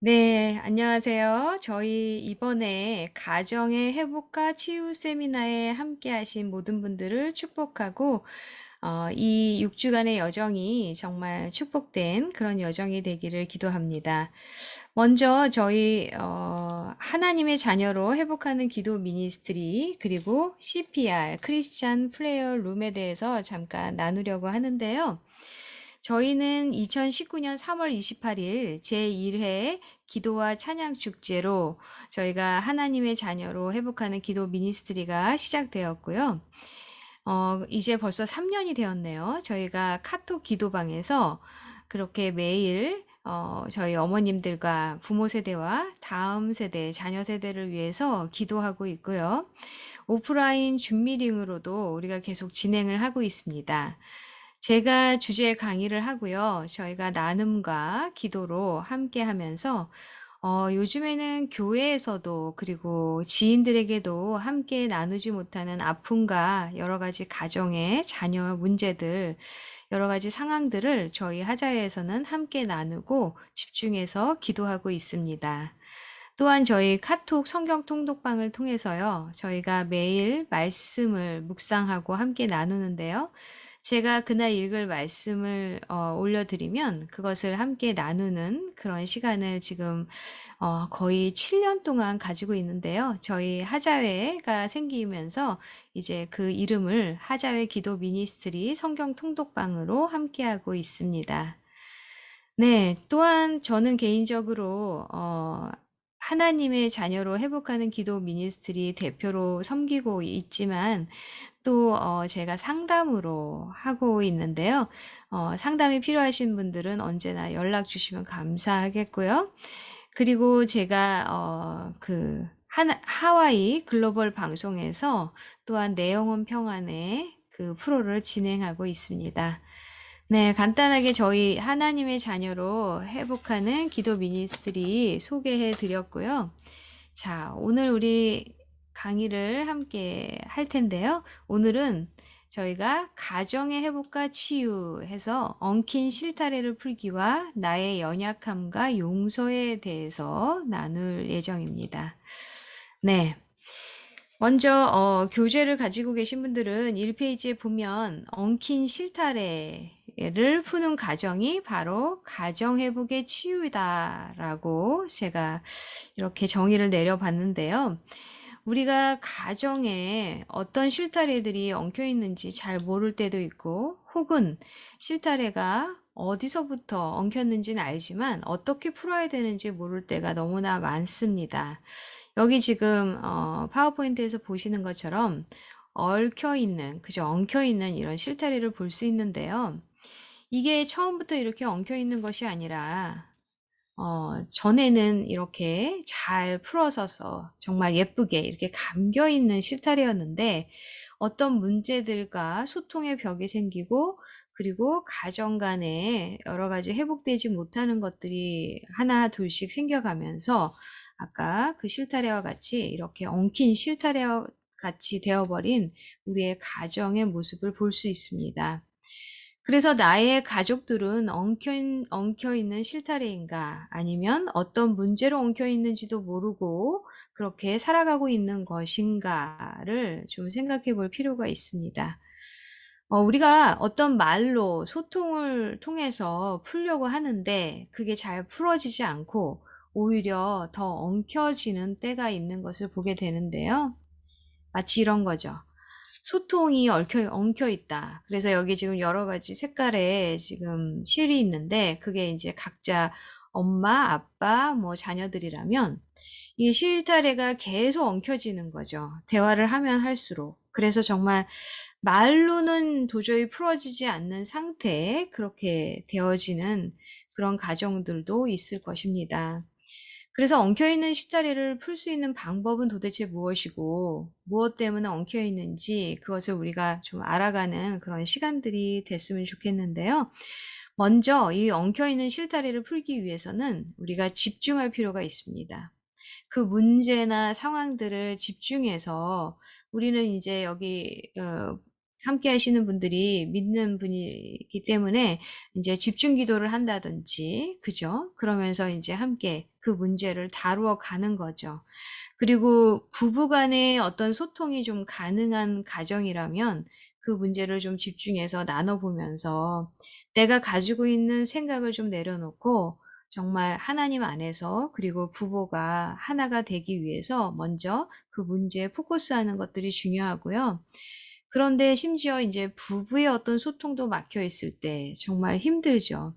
네, 안녕하세요. 저희 이번에 가정의 회복과 치유 세미나에 함께 하신 모든 분들을 축복하고, 이 6주간의 여정이 정말 축복된 그런 여정이 되기를 기도합니다. 먼저 저희, 하나님의 자녀로 회복하는 기도 미니스트리, 그리고 CPR, 크리스찬 프레이어 룸에 대해서 잠깐 나누려고 하는데요. 저희는 2019년 3월 28일 제1회 기도와 찬양 축제로 저희가 하나님의 자녀로 회복하는 기도 미니스트리가 시작되었고요. 이제 벌써 3년이 되었네요. 저희가 카톡 기도방에서 그렇게 매일 저희 어머님들과 부모 세대와 다음 세대, 자녀 세대를 위해서 기도하고 있고요. 오프라인 줌미팅으로도 우리가 계속 진행을 하고 있습니다. 제가 주제 강의를 하고요. 저희가 나눔과 기도로 함께 하면서 요즘에는 교회에서도 그리고 지인들에게도 함께 나누지 못하는 아픔과 여러 가지 가정의 자녀 문제들, 여러 가지 상황들을 저희 하자회에서는 함께 나누고 집중해서 기도하고 있습니다. 또한 저희 카톡 성경 통독방을 통해서요, 저희가 매일 말씀을 묵상하고 함께 나누는데요. 제가 그날 읽을 말씀을 올려드리면 그것을 함께 나누는 그런 시간을 지금 거의 7년 동안 가지고 있는데요. 저희 하자회가 생기면서 이제 그 이름을 하자회 기도 미니스트리 성경 통독방으로 함께하고 있습니다. 네, 또한 저는 개인적으로 하나님의 자녀로 회복하는 기도 미니스트리 대표로 섬기고 있지만 또 제가 상담으로 하고 있는데요. 상담이 필요하신 분들은 언제나 연락 주시면 감사하겠고요. 그리고 제가 하와이 글로벌 방송에서 또한 내 영혼 평안의 그 프로를 진행하고 있습니다. 네, 간단하게 저희 하나님의 자녀로 회복하는 기도 미니스트리 소개해 드렸고요. 자, 오늘 우리 강의를 함께 할 텐데요. 오늘은 저희가 가정의 회복과 치유해서 엉킨 실타래를 풀기와 나의 연약함과 용서에 대해서 나눌 예정입니다. 네. 먼저 교재를 가지고 계신 분들은 1페이지에 보면 엉킨 실타래를 푸는 과정이 바로 가정회복의 치유다라고 제가 이렇게 정의를 내려봤는데요. 우리가 가정에 어떤 실타래들이 엉켜 있는지 잘 모를 때도 있고, 혹은 실타래가 어디서부터 엉켰는지는 알지만 어떻게 풀어야 되는지 모를 때가 너무나 많습니다. 여기 지금 파워포인트에서 보시는 것처럼 얽혀 있는, 그죠? 엉켜 있는 이런 실타래를 볼 수 있는데요. 이게 처음부터 이렇게 엉켜 있는 것이 아니라 전에는 이렇게 잘 풀어서서 정말 예쁘게 이렇게 감겨 있는 실타래였는데 어떤 문제들과 소통의 벽이 생기고 그리고 가정 간에 여러 가지 회복되지 못하는 것들이 하나 둘씩 생겨가면서 아까 그 실타래와 같이 이렇게 엉킨 실타래와 같이 되어버린 우리의 가정의 모습을 볼 수 있습니다. 그래서 나의 가족들은 엉켜 있는 실타래인가 아니면 어떤 문제로 엉켜 있는지도 모르고 그렇게 살아가고 있는 것인가를 좀 생각해 볼 필요가 있습니다. 우리가 어떤 말로 소통을 통해서 풀려고 하는데 그게 잘 풀어지지 않고 오히려 더 엉켜지는 때가 있는 것을 보게 되는데요. 마치 이런 거죠. 소통이 엉켜 있다. 그래서 여기 지금 여러 가지 색깔의 지금 실이 있는데 그게 이제 각자 엄마, 아빠, 뭐 자녀들이라면 이 실타래가 계속 엉켜지는 거죠. 대화를 하면 할수록. 그래서 정말 말로는 도저히 풀어지지 않는 상태에 그렇게 되어지는 그런 가정들도 있을 것입니다. 그래서 엉켜있는 실타래를 풀 수 있는 방법은 도대체 무엇이고, 무엇 때문에 엉켜있는지 그것을 우리가 좀 알아가는 그런 시간들이 됐으면 좋겠는데요. 먼저 이 엉켜있는 실타래를 풀기 위해서는 우리가 집중할 필요가 있습니다. 그 문제나 상황들을 집중해서 우리는 이제 여기 함께 하시는 분들이 믿는 분이기 때문에 이제 집중 기도를 한다든지, 그죠? 그러면서 이제 함께 그 문제를 다루어 가는 거죠. 그리고 부부 간의 어떤 소통이 좀 가능한 가정이라면 그 문제를 좀 집중해서 나눠보면서 내가 가지고 있는 생각을 좀 내려놓고 정말 하나님 안에서, 그리고 부부가 하나가 되기 위해서 먼저 그 문제에 포커스하는 것들이 중요하고요. 그런데 심지어 이제 부부의 어떤 소통도 막혀 있을 때 정말 힘들죠.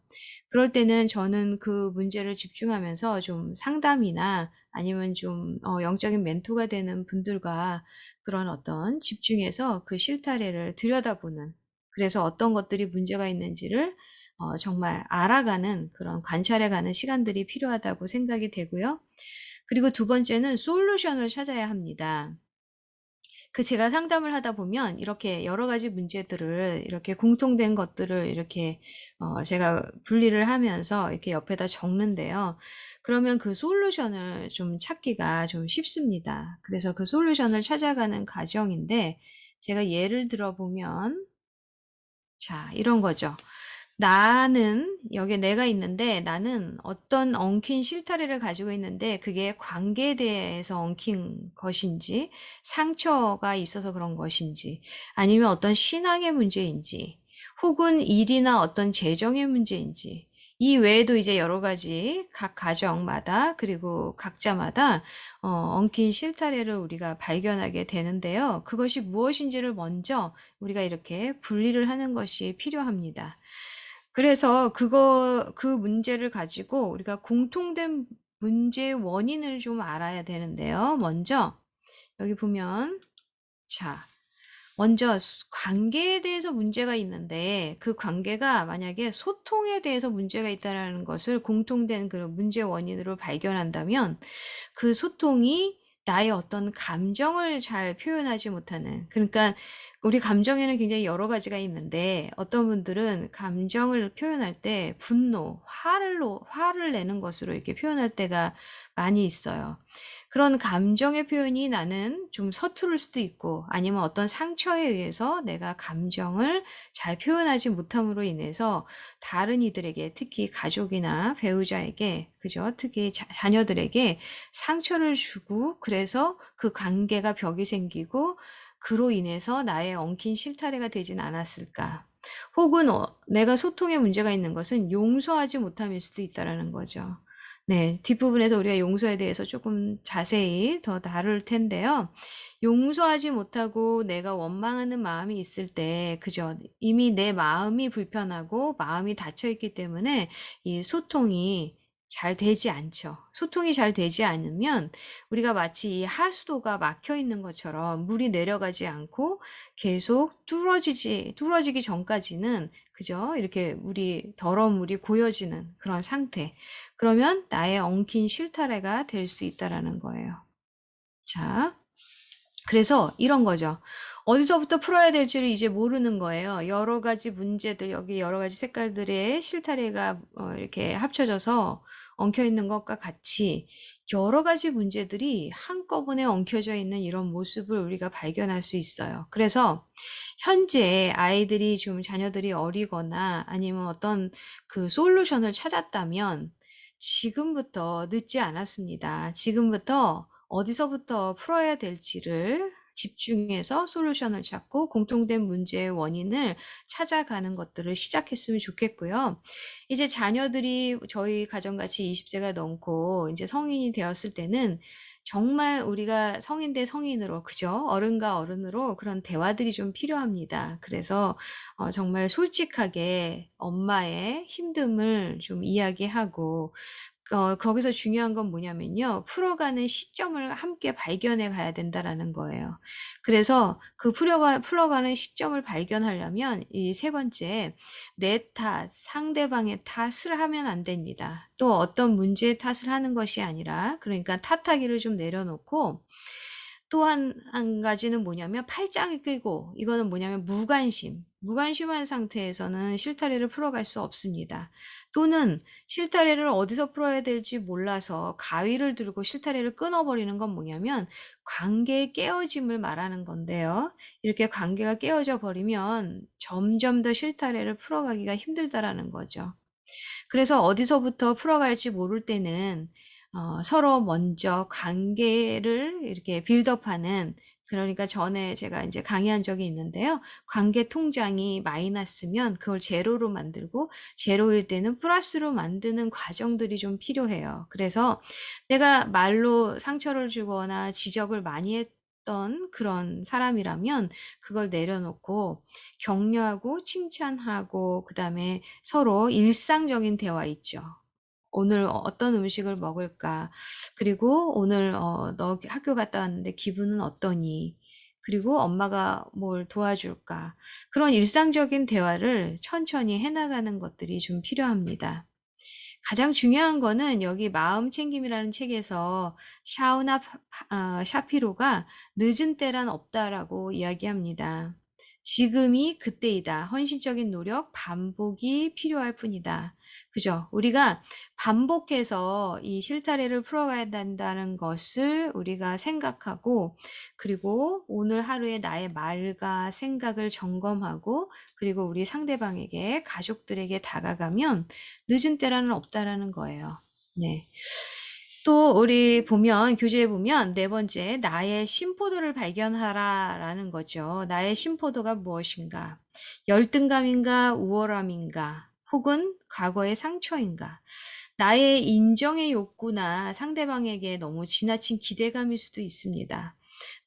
그럴 때는 저는 그 문제를 집중하면서 좀 상담이나 아니면 좀 영적인 멘토가 되는 분들과 그런 어떤 집중해서 그 실타래를 들여다보는, 그래서 어떤 것들이 문제가 있는지를 정말 알아가는, 그런 관찰해 가는 시간들이 필요하다고 생각이 되고요. 그리고 두 번째는 솔루션을 찾아야 합니다. 제가 상담을 하다 보면 이렇게 여러 가지 문제들을, 이렇게 공통된 것들을 이렇게 제가 분리를 하면서 이렇게 옆에다 적는데요. 그러면 그 솔루션을 좀 찾기가 좀 쉽습니다. 그래서 그 솔루션을 찾아가는 과정인데, 제가 예를 들어 보면 자, 이런 거죠. 나는 여기에 내가 있는데, 나는 어떤 엉킨 실타래를 가지고 있는데 그게 관계에 대해서 엉킨 것인지, 상처가 있어서 그런 것인지, 아니면 어떤 신앙의 문제인지, 혹은 일이나 어떤 재정의 문제인지, 이 외에도 이제 여러 가지 각 가정마다, 그리고 각자마다 엉킨 실타래를 우리가 발견하게 되는데요. 그것이 무엇인지를 먼저 우리가 이렇게 분리를 하는 것이 필요합니다. 그래서 그 문제를 가지고 우리가 공통된 문제의 원인을 좀 알아야 되는데요. 먼저 여기 보면, 자, 먼저 관계에 대해서 문제가 있는데, 그 관계가 만약에 소통에 대해서 문제가 있다는 것을 공통된 그 문제 원인으로 발견한다면, 그 소통이 나의 어떤 감정을 잘 표현하지 못하는, 그러니까 우리 감정에는 굉장히 여러 가지가 있는데, 어떤 분들은 감정을 표현할 때 분노, 화를 내는 것으로 이렇게 표현할 때가 많이 있어요. 그런 감정의 표현이 나는 좀 서투를 수도 있고, 아니면 어떤 상처에 의해서 내가 감정을 잘 표현하지 못함으로 인해서 다른 이들에게, 특히 가족이나 배우자에게, 그죠? 특히 자녀들에게 상처를 주고, 그래서 그 관계가 벽이 생기고, 그로 인해서 나의 엉킨 실타래가 되진 않았을까? 혹은 내가 소통에 문제가 있는 것은 용서하지 못함일 수도 있다라는 거죠. 네, 뒷부분에서 우리가 용서에 대해서 조금 자세히 더 다룰 텐데요. 용서하지 못하고 내가 원망하는 마음이 있을 때, 그죠? 이미 내 마음이 불편하고 마음이 닫혀 있기 때문에 이 소통이 잘 되지 않죠. 소통이 잘 되지 않으면 우리가 마치 이 하수도가 막혀 있는 것처럼 물이 내려가지 않고 계속 뚫어지기 전까지는, 그죠? 이렇게 더러운 물이 고여지는 그런 상태. 그러면 나의 엉킨 실타래가 될 수 있다라는 거예요. 자, 그래서 이런 거죠. 어디서부터 풀어야 될지를 이제 모르는 거예요. 여러 가지 문제들, 여기 여러 가지 색깔들의 실타래가 이렇게 합쳐져서 엉켜 있는 것과 같이 여러 가지 문제들이 한꺼번에 엉켜져 있는 이런 모습을 우리가 발견할 수 있어요. 그래서 현재 자녀들이 어리거나 아니면 어떤 그 솔루션을 찾았다면 지금부터 늦지 않았습니다. 지금부터 어디서부터 풀어야 될지를 집중해서 솔루션을 찾고 공통된 문제의 원인을 찾아가는 것들을 시작했으면 좋겠고요. 이제 자녀들이 저희 가정같이 20세가 넘고 이제 성인이 되었을 때는 정말 우리가 성인 대 성인으로, 그죠? 어른과 어른으로 그런 대화들이 좀 필요합니다. 그래서 정말 솔직하게 엄마의 힘듦을 좀 이야기하고, 거기서 중요한 건 뭐냐면요. 풀어가는 시점을 함께 발견해 가야 된다라는 거예요. 그래서 그 풀어가는 시점을 발견하려면 이 세 번째, 내 탓, 상대방의 탓을 하면 안 됩니다. 또 어떤 문제의 탓을 하는 것이 아니라, 그러니까 탓하기를 좀 내려놓고 또 한 가지는 뭐냐면 팔짱을 끼고, 이거는 뭐냐면 무관심. 무관심한 상태에서는 실타래를 풀어갈 수 없습니다. 또는 실타래를 어디서 풀어야 될지 몰라서 가위를 들고 실타래를 끊어버리는 건 뭐냐면 관계의 깨어짐을 말하는 건데요. 이렇게 관계가 깨어져 버리면 점점 더 실타래를 풀어가기가 힘들다라는 거죠. 그래서 어디서부터 풀어갈지 모를 때는 서로 먼저 관계를 이렇게 빌드업하는, 그러니까 전에 제가 이제 강의한 적이 있는데요. 관계 통장이 마이너스면 그걸 제로로 만들고, 제로일 때는 플러스로 만드는 과정들이 좀 필요해요. 그래서 내가 말로 상처를 주거나 지적을 많이 했던 그런 사람이라면 그걸 내려놓고 격려하고 칭찬하고, 그다음에 서로 일상적인 대화 있죠. "오늘 어떤 음식을 먹을까? 그리고 오늘 너 학교 갔다 왔는데 기분은 어떠니? 그리고 엄마가 뭘 도와줄까?" 그런 일상적인 대화를 천천히 해 나가는 것들이 좀 필요합니다. 가장 중요한 거는 여기 마음 챙김이라는 책에서 샤피로가 "늦은 때란 없다."라고 이야기합니다. 지금이 그때이다. 헌신적인 노력, 반복이 필요할 뿐이다. 그죠? 우리가 반복해서 이 실타래를 풀어가야 된다는 것을 우리가 생각하고, 그리고 오늘 하루의 나의 말과 생각을 점검하고, 그리고 우리 상대방에게, 가족들에게 다가가면 늦은 때라는 없다라는 거예요. 네. 또 우리 보면, 교재에 보면 네 번째, 나의 심포도를 발견하라라는 거죠. 나의 심포도가 무엇인가? 열등감인가, 우월함인가, 혹은 과거의 상처인가? 나의 인정의 욕구나 상대방에게 너무 지나친 기대감일 수도 있습니다.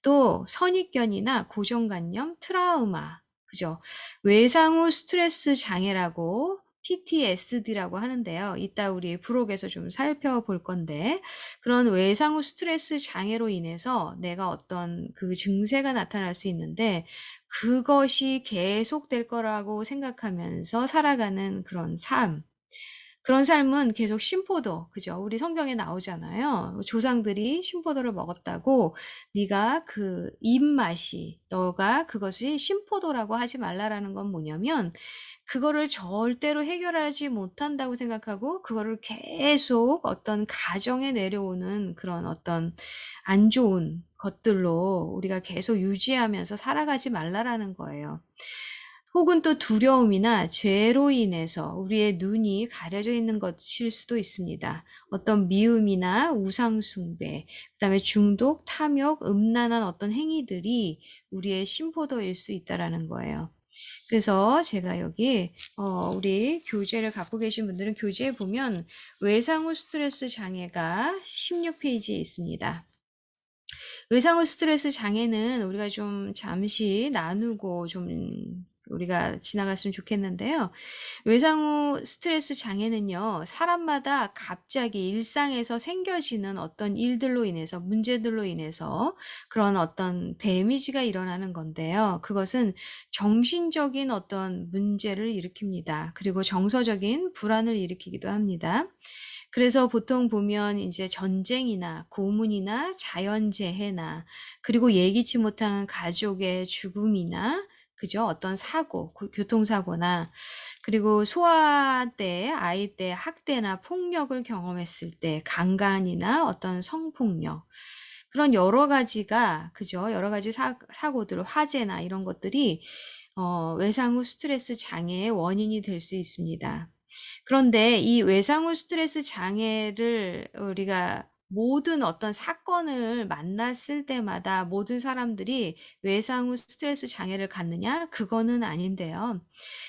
또 선입견이나 고정관념, 트라우마, 그죠? 외상 후 스트레스 장애라고 PTSD라고 하는데요. 이따 우리 부록에서 좀 살펴볼 건데, 그런 외상 후 스트레스 장애로 인해서 내가 어떤 그 증세가 나타날 수 있는데, 그것이 계속될 거라고 생각하면서 살아가는 그런 삶. 그런 삶은 계속 심포도, 그죠? 우리 성경에 나오잖아요. 조상들이 심포도를 먹었다고, 네가 그 입맛이, 너가 그것이 심포도라고 하지 말라라는 건 뭐냐면, 그거를 절대로 해결하지 못한다고 생각하고 그거를 계속 어떤 가정에 내려오는 그런 어떤 안 좋은 것들로 우리가 계속 유지하면서 살아가지 말라라는 거예요. 혹은 또 두려움이나 죄로 인해서 우리의 눈이 가려져 있는 것일 수도 있습니다. 어떤 미움이나 우상 숭배, 그다음에 중독, 탐욕, 음란한 어떤 행위들이 우리의 심포도일 수 있다라는 거예요. 그래서 제가 여기 우리 교재를 갖고 계신 분들은 교재에 보면 외상 후 스트레스 장애가 16페이지에 있습니다. 외상 후 스트레스 장애는 우리가 좀 잠시 나누고 좀 우리가 지나갔으면 좋겠는데요. 외상 후 스트레스 장애는요, 사람마다 갑자기 일상에서 생겨지는 어떤 일들로 인해서, 문제들로 인해서 그런 어떤 데미지가 일어나는 건데요. 그것은 정신적인 어떤 문제를 일으킵니다. 그리고 정서적인 불안을 일으키기도 합니다. 그래서 보통 보면 이제 전쟁이나 고문이나 자연재해나, 그리고 예기치 못한 가족의 죽음이나, 그죠? 어떤 사고, 교통사고나, 그리고 소아 때, 아이 때 학대나 폭력을 경험했을 때, 강간이나 어떤 성폭력, 그런 여러 가지가, 그죠? 여러 가지 사고들, 화재나 이런 것들이 외상 후 스트레스 장애의 원인이 될 수 있습니다. 그런데 이 외상 후 스트레스 장애를 우리가 모든 어떤 사건을 만났을 때마다 모든 사람들이 외상 후 스트레스 장애를 갖느냐? 그거는 아닌데요.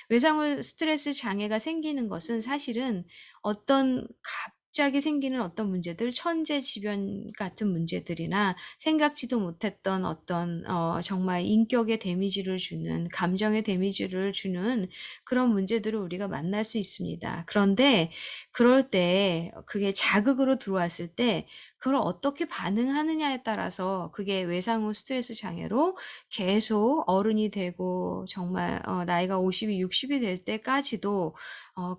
외상 후 스트레스 장애가 생기는 것은 사실은 어떤 갑자기 생기는 어떤 문제들, 천재지변 같은 문제들이나 생각지도 못했던 어떤 정말 인격에 데미지를 주는, 감정에 데미지를 주는 그런 문제들을 우리가 만날 수 있습니다. 그런데 그럴 때 그게 자극으로 들어왔을 때 그걸 어떻게 반응하느냐에 따라서 그게 외상 후 스트레스 장애로 계속 어른이 되고 정말 나이가 50이 60이 될 때까지도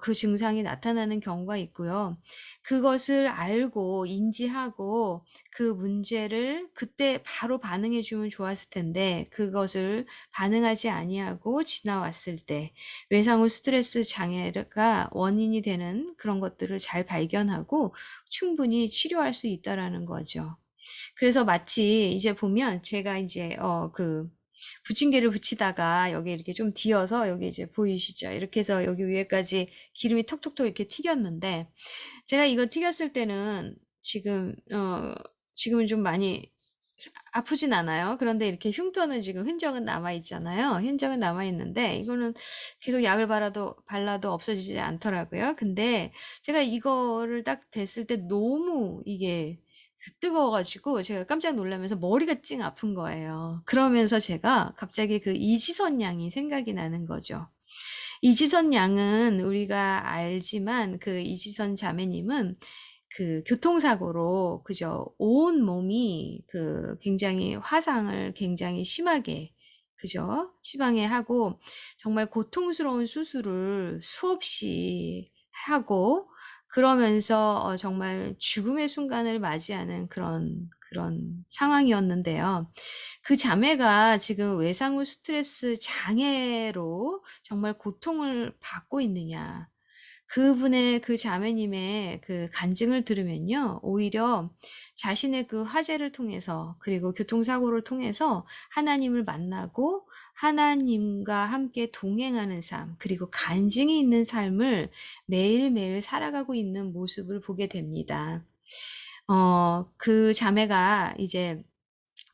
그 증상이 나타나는 경우가 있고요. 그것을 알고 인지하고 그 문제를 그때 바로 반응해 주면 좋았을 텐데 그것을 반응하지 아니하고 지나왔을 때 외상후 스트레스 장애가 원인이 되는 그런 것들을 잘 발견하고 충분히 치료할 수 있다라는 거죠. 그래서 마치 이제 보면 제가 이제 부침개를 붙이다가 여기 이렇게 좀 뒤어서 여기 이제 보이시죠? 이렇게 해서 여기 위에까지 기름이 톡톡톡 이렇게 튀겼는데 제가 이거 튀겼을 때는 지금은 좀 많이 아프진 않아요. 그런데 이렇게 흉터는 지금 흔적은 남아 있잖아요. 흔적은 남아 있는데 이거는 계속 약을 발라도 없어지지 않더라고요. 근데 제가 이거를 딱 댔을 때 너무 이게 뜨거워가지고 제가 깜짝 놀라면서 머리가 찡 아픈 거예요. 그러면서 제가 갑자기 그 이지선 양이 생각이 나는 거죠. 이지선 양은 우리가 알지만 그 이지선 자매님은 그 교통사고로 그죠 온 몸이 그 굉장히 화상을 굉장히 심하게 그죠 심하게 하고 정말 고통스러운 수술을 수없이 하고 그러면서 정말 죽음의 순간을 맞이하는 그런 상황이었는데요. 그 자매가 지금 외상후 스트레스 장애로 정말 고통을 받고 있느냐. 그분의 그 자매님의 그 간증을 들으면요. 오히려 자신의 그 화재를 통해서 그리고 교통사고를 통해서 하나님을 만나고 하나님과 함께 동행하는 삶 그리고 간증이 있는 삶을 매일매일 살아가고 있는 모습을 보게 됩니다. 그 자매가 이제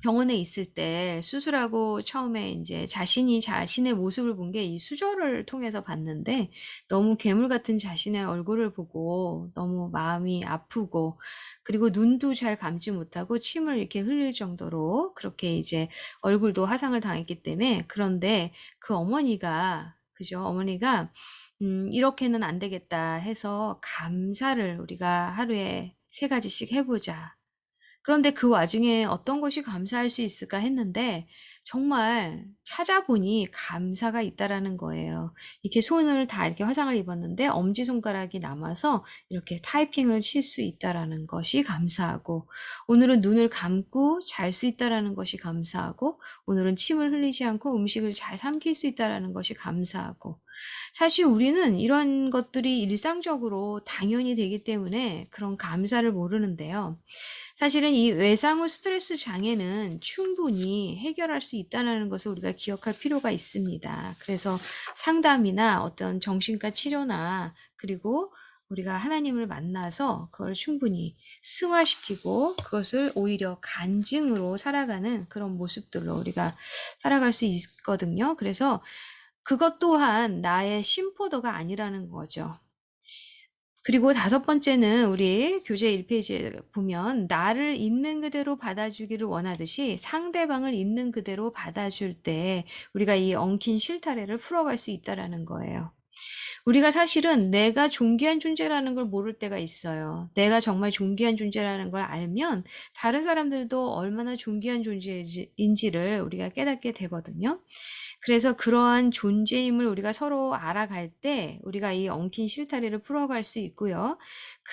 병원에 있을 때 수술하고 처음에 이제 자신이 자신의 모습을 본 게 이 수저를 통해서 봤는데 너무 괴물 같은 자신의 얼굴을 보고 너무 마음이 아프고 그리고 눈도 잘 감지 못하고 침을 이렇게 흘릴 정도로 그렇게 이제 얼굴도 화상을 당했기 때문에 그런데 그 어머니가 그죠? 어머니가 이렇게는 안 되겠다 해서 감사를 우리가 하루에 3가지씩 해보자. 그런데 그 와중에 어떤 것이 감사할 수 있을까 했는데 정말 찾아보니 감사가 있다라는 거예요. 이렇게 손을 다 이렇게 화상을 입었는데 엄지손가락이 남아서 이렇게 타이핑을 칠 수 있다라는 것이 감사하고 오늘은 눈을 감고 잘 수 있다라는 것이 감사하고 오늘은 침을 흘리지 않고 음식을 잘 삼킬 수 있다라는 것이 감사하고 사실 우리는 이런 것들이 일상적으로 당연히 되기 때문에 그런 감사를 모르는데요. 사실은 이 외상후 스트레스 장애는 충분히 해결할 수 있다는 것을 우리가 기억할 필요가 있습니다. 그래서 상담이나 어떤 정신과 치료나 그리고 우리가 하나님을 만나서 그걸 충분히 승화시키고 그것을 오히려 간증으로 살아가는 그런 모습들로 우리가 살아갈 수 있거든요. 그래서 그것 또한 나의 심포도가 아니라는 거죠. 그리고 5번째는 우리 교재 1페이지에 보면 나를 있는 그대로 받아주기를 원하듯이 상대방을 있는 그대로 받아줄 때 우리가 이 엉킨 실타래를 풀어갈 수 있다라는 거예요. 우리가 사실은 내가 존귀한 존재라는 걸 모를 때가 있어요. 내가 정말 존귀한 존재라는 걸 알면 다른 사람들도 얼마나 존귀한 존재인지를 우리가 깨닫게 되거든요. 그래서 그러한 존재임을 우리가 서로 알아갈 때 우리가 이 엉킨 실타래를 풀어갈 수 있고요.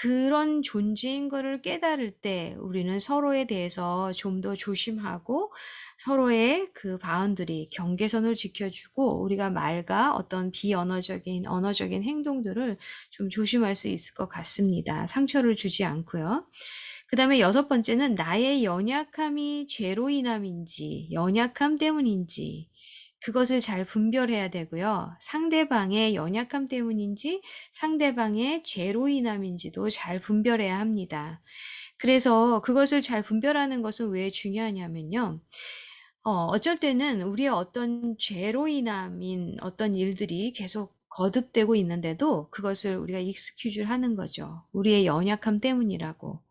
그런 존재인 거를 깨달을 때 우리는 서로에 대해서 좀 더 조심하고 서로의 그 바운더리, 경계선을 지켜주고 우리가 말과 어떤 비언어적인 언어적인 행동들을 좀 조심할 수 있을 것 같습니다. 상처를 주지 않고요. 그 다음에 6번째는 나의 연약함이 죄로 인함인지 연약함 때문인지 그것을 잘 분별해야 되고요. 상대방의 연약함 때문인지 상대방의 죄로 인함인지도 잘 분별해야 합니다. 그래서 그것을 잘 분별하는 것은 왜 중요하냐면요. 어쩔 때는 우리의 어떤 죄로 인함인 어떤 일들이 계속 거듭되고 있는데도 그것을 우리가 익스큐즈를 하는 거죠. 우리의 연약함 때문이라고.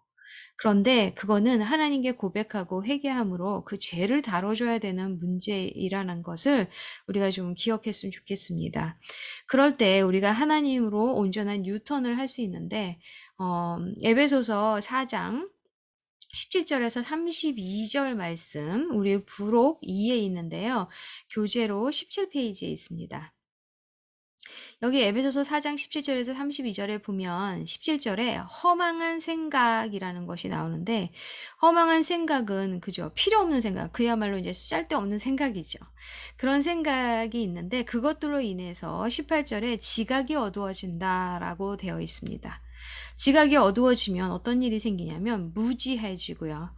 그런데 그거는 하나님께 고백하고 회개함으로 그 죄를 다뤄줘야 되는 문제이라는 것을 우리가 좀 기억했으면 좋겠습니다. 그럴 때 우리가 하나님으로 온전한 유턴을 할 수 있는데 에베소서 4장 17절에서 32절 말씀 우리 부록 2에 있는데요. 교재로 17페이지에 있습니다. 여기 에베소서 4장 17절에서 32절에 보면 17절에 허망한 생각이라는 것이 나오는데 허망한 생각은 그죠. 필요 없는 생각. 그야말로 이제 쓸데없는 생각이죠. 그런 생각이 있는데 그것들로 인해서 18절에 지각이 어두워진다라고 되어 있습니다. 지각이 어두워지면 어떤 일이 생기냐면 무지해지고요.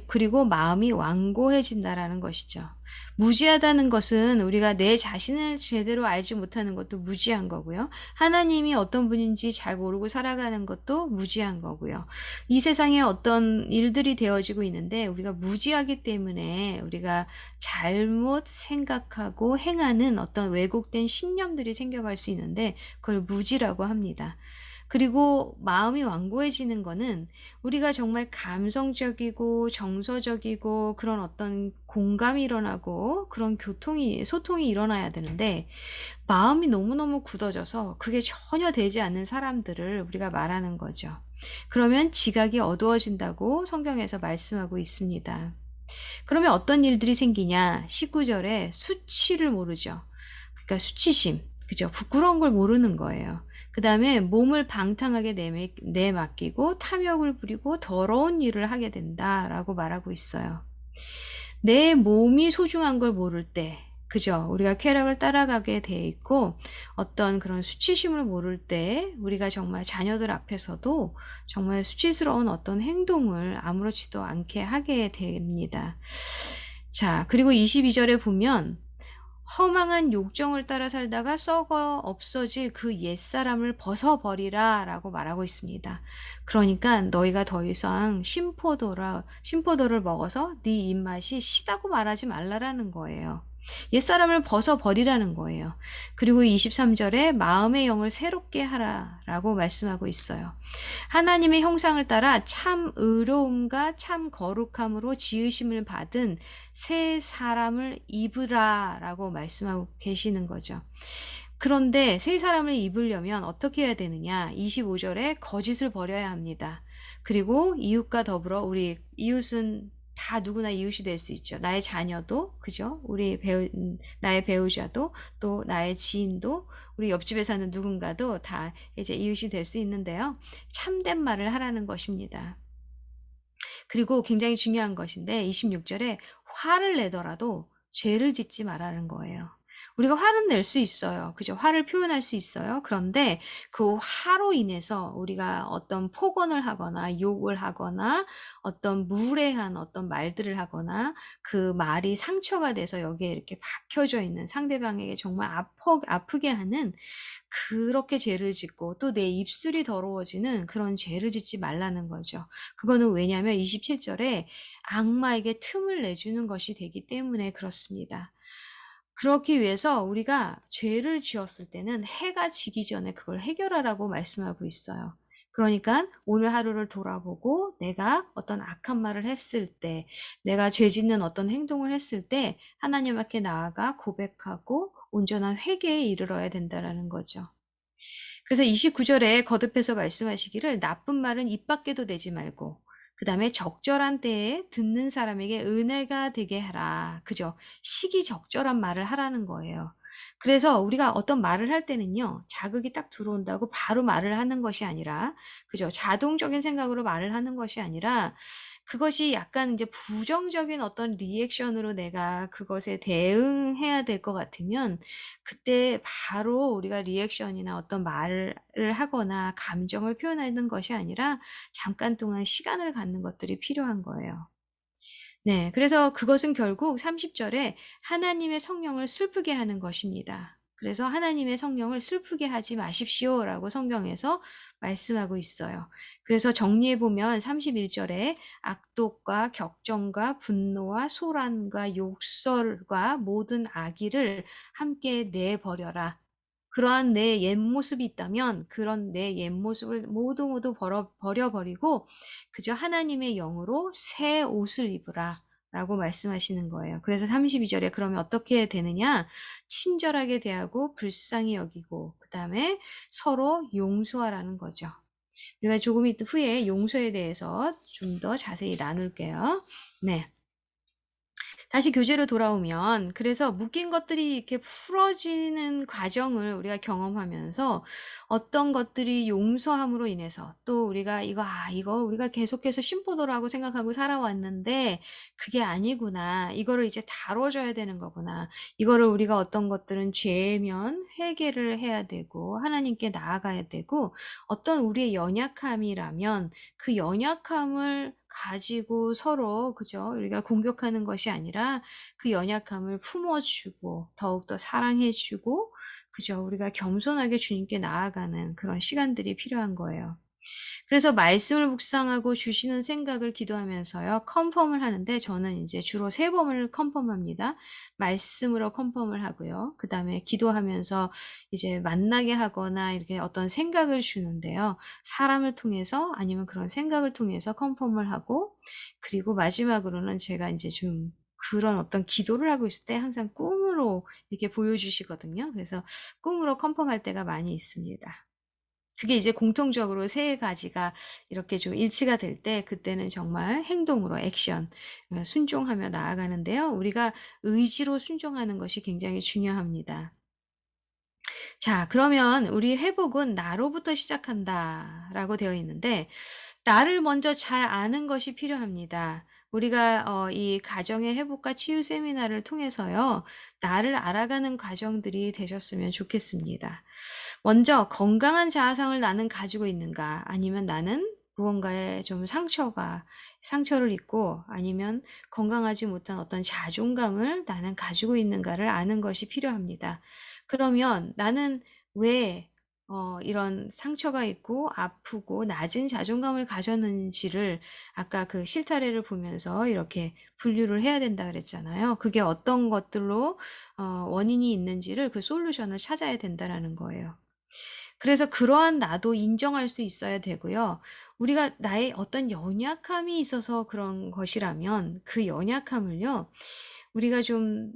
그리고 마음이 완고해진다라는 것이죠. 무지하다는 것은 우리가 내 자신을 제대로 알지 못하는 것도 무지한 거고요. 하나님이 어떤 분인지 잘 모르고 살아가는 것도 무지한 거고요. 이 세상에 어떤 일들이 되어지고 있는데 우리가 무지하기 때문에 우리가 잘못 생각하고 행하는 어떤 왜곡된 신념들이 생겨갈 수 있는데 그걸 무지라고 합니다. 그리고 마음이 완고해지는 거는 우리가 정말 감성적이고 정서적이고 그런 어떤 공감이 일어나고 그런 소통이 일어나야 되는데 마음이 너무너무 굳어져서 그게 전혀 되지 않는 사람들을 우리가 말하는 거죠. 그러면 지각이 어두워진다고 성경에서 말씀하고 있습니다. 그러면 어떤 일들이 생기냐? 19절에 수치를 모르죠. 그러니까 수치심. 그죠? 부끄러운 걸 모르는 거예요. 그 다음에 몸을 방탕하게 내맡기고 탐욕을 부리고 더러운 일을 하게 된다라고 말하고 있어요. 내 몸이 소중한 걸 모를 때, 그죠? 우리가 쾌락을 따라가게 돼 있고 어떤 그런 수치심을 모를 때 우리가 정말 자녀들 앞에서도 정말 수치스러운 어떤 행동을 아무렇지도 않게 하게 됩니다. 자, 그리고 22절에 보면 허망한 욕정을 따라 살다가 썩어 없어질 그 옛사람을 벗어버리라 라고 말하고 있습니다. 그러니까 너희가 더 이상 심포도를 먹어서 네 입맛이 시다고 말하지 말라라는 거예요. 옛사람을 벗어버리라는 거예요. 그리고 23절에 마음의 영을 새롭게 하라라고 말씀하고 있어요. 하나님의 형상을 따라 참 의로움과 참 거룩함으로 지으심을 받은 새 사람을 입으라라고 말씀하고 계시는 거죠. 그런데 새 사람을 입으려면 어떻게 해야 되느냐? 25절에 거짓을 버려야 합니다. 그리고 이웃과 더불어 우리 이웃은 다 누구나 이웃이 될 수 있죠. 나의 자녀도, 그죠? 나의 배우자도, 또 나의 지인도, 우리 옆집에 사는 누군가도 다 이제 이웃이 될 수 있는데요. 참된 말을 하라는 것입니다. 그리고 굉장히 중요한 것인데 26절에 화를 내더라도 죄를 짓지 말라는 거예요. 우리가 화는 낼 수 있어요. 그죠? 화를 표현할 수 있어요. 그런데 그 화로 인해서 우리가 어떤 폭언을 하거나 욕을 하거나 어떤 무례한 어떤 말들을 하거나 그 말이 상처가 돼서 여기에 이렇게 박혀져 있는 상대방에게 정말 아프게 하는 그렇게 죄를 짓고 또 내 입술이 더러워지는 그런 죄를 짓지 말라는 거죠. 그거는 왜냐하면 27절에 악마에게 틈을 내주는 것이 되기 때문에 그렇습니다. 그렇기 위해서 우리가 죄를 지었을 때는 해가 지기 전에 그걸 해결하라고 말씀하고 있어요. 그러니까 오늘 하루를 돌아보고 내가 어떤 악한 말을 했을 때, 내가 죄 짓는 어떤 행동을 했을 때 하나님 앞에 나아가 고백하고 온전한 회개에 이르러야 된다라는 거죠. 그래서 29절에 거듭해서 말씀하시기를 나쁜 말은 입 밖에도 내지 말고 그다음에 적절한 때에 듣는 사람에게 은혜가 되게 하라. 그죠? 시기적절한 말을 하라는 거예요. 그래서 우리가 어떤 말을 할 때는요. 자극이 딱 들어온다고 바로 말을 하는 것이 아니라 그죠? 자동적인 생각으로 말을 하는 것이 아니라 그것이 약간 이제 부정적인 어떤 리액션으로 내가 그것에 대응해야 될 것 같으면 그때 바로 우리가 리액션이나 어떤 말을 하거나 감정을 표현하는 것이 아니라 잠깐 동안 시간을 갖는 것들이 필요한 거예요. 네. 그래서 그것은 결국 30절에 하나님의 성령을 슬프게 하는 것입니다. 그래서 하나님의 성령을 슬프게 하지 마십시오라고 성경에서 말씀하고 있어요. 그래서 정리해 보면 31절에 악독과 격정과 분노와 소란과 욕설과 모든 악의를 함께 내버려라. 그러한 내 옛모습이 있다면 그런 내 옛모습을 모두 버려버리고 그저 하나님의 영으로 새 옷을 입으라. 라고 말씀하시는 거예요. 그래서 32절에 그러면 어떻게 되느냐? 친절하게 대하고 불쌍히 여기고 그 다음에 서로 용서하라는 거죠. 우리가 조금 후에 용서에 대해서 좀 더 자세히 나눌게요. 네. 다시 교재로 돌아오면 그래서 묶인 것들이 이렇게 풀어지는 과정을 우리가 경험하면서 어떤 것들이 용서함으로 인해서 또 우리가 이거 우리가 계속해서 심보도라고 생각하고 살아왔는데 그게 아니구나. 이거를 이제 다뤄줘야 되는 거구나. 이거를 우리가 어떤 것들은 죄면 회개를 해야 되고 하나님께 나아가야 되고 어떤 우리의 연약함이라면 그 연약함을 가지고 서로 그죠? 우리가 공격하는 것이 아니라 그 연약함을 품어주고 더욱더 사랑해주고 그죠? 우리가 겸손하게 주님께 나아가는 그런 시간들이 필요한 거예요. 그래서 말씀을 묵상하고 주시는 생각을 기도하면서요. 컨펌을 하는데 저는 이제 주로 3번을 컨펌합니다. 말씀으로 컨펌을 하고요. 그다음에 기도하면서 이제 만나게 하거나 이렇게 어떤 생각을 주는데요. 사람을 통해서 아니면 그런 생각을 통해서 컨펌을 하고 그리고 마지막으로는 제가 인제 좀 그런 어떤 기도를 하고 있을 때 항상 꿈으로 이렇게 보여주시거든요. 그래서 꿈으로 컨펌할 때가 많이 있습니다. 그게 이제 공통적으로 3가지가 이렇게 좀 일치가 될 때 그때는 정말 행동으로 액션 순종하며 나아가는데요. 우리가 의지로 순종하는 것이 굉장히 중요합니다. 자, 그러면 우리 회복은 나로부터 시작한다라고 되어 있는데 나를 먼저 잘 아는 것이 필요합니다. 우리가 이 가정의 회복과 치유 세미나를 통해서요. 나를 알아가는 과정들이 되셨으면 좋겠습니다. 먼저 건강한 자아상을 나는 가지고 있는가? 아니면 나는 무언가에 좀 상처를 입고 아니면 건강하지 못한 어떤 자존감을 나는 가지고 있는가를 아는 것이 필요합니다. 그러면 나는 왜 이런 상처가 있고 아프고 낮은 자존감을 가졌는지를 아까 그 실타래를 보면서 이렇게 분류를 해야 된다 그랬잖아요. 그게 어떤 것들로 원인이 있는지를 그 솔루션을 찾아야 된다라는 거예요. 그래서 그러한 나도 인정할 수 있어야 되고요. 우리가 나의 어떤 연약함이 있어서 그런 것이라면 그 연약함을요. 우리가 좀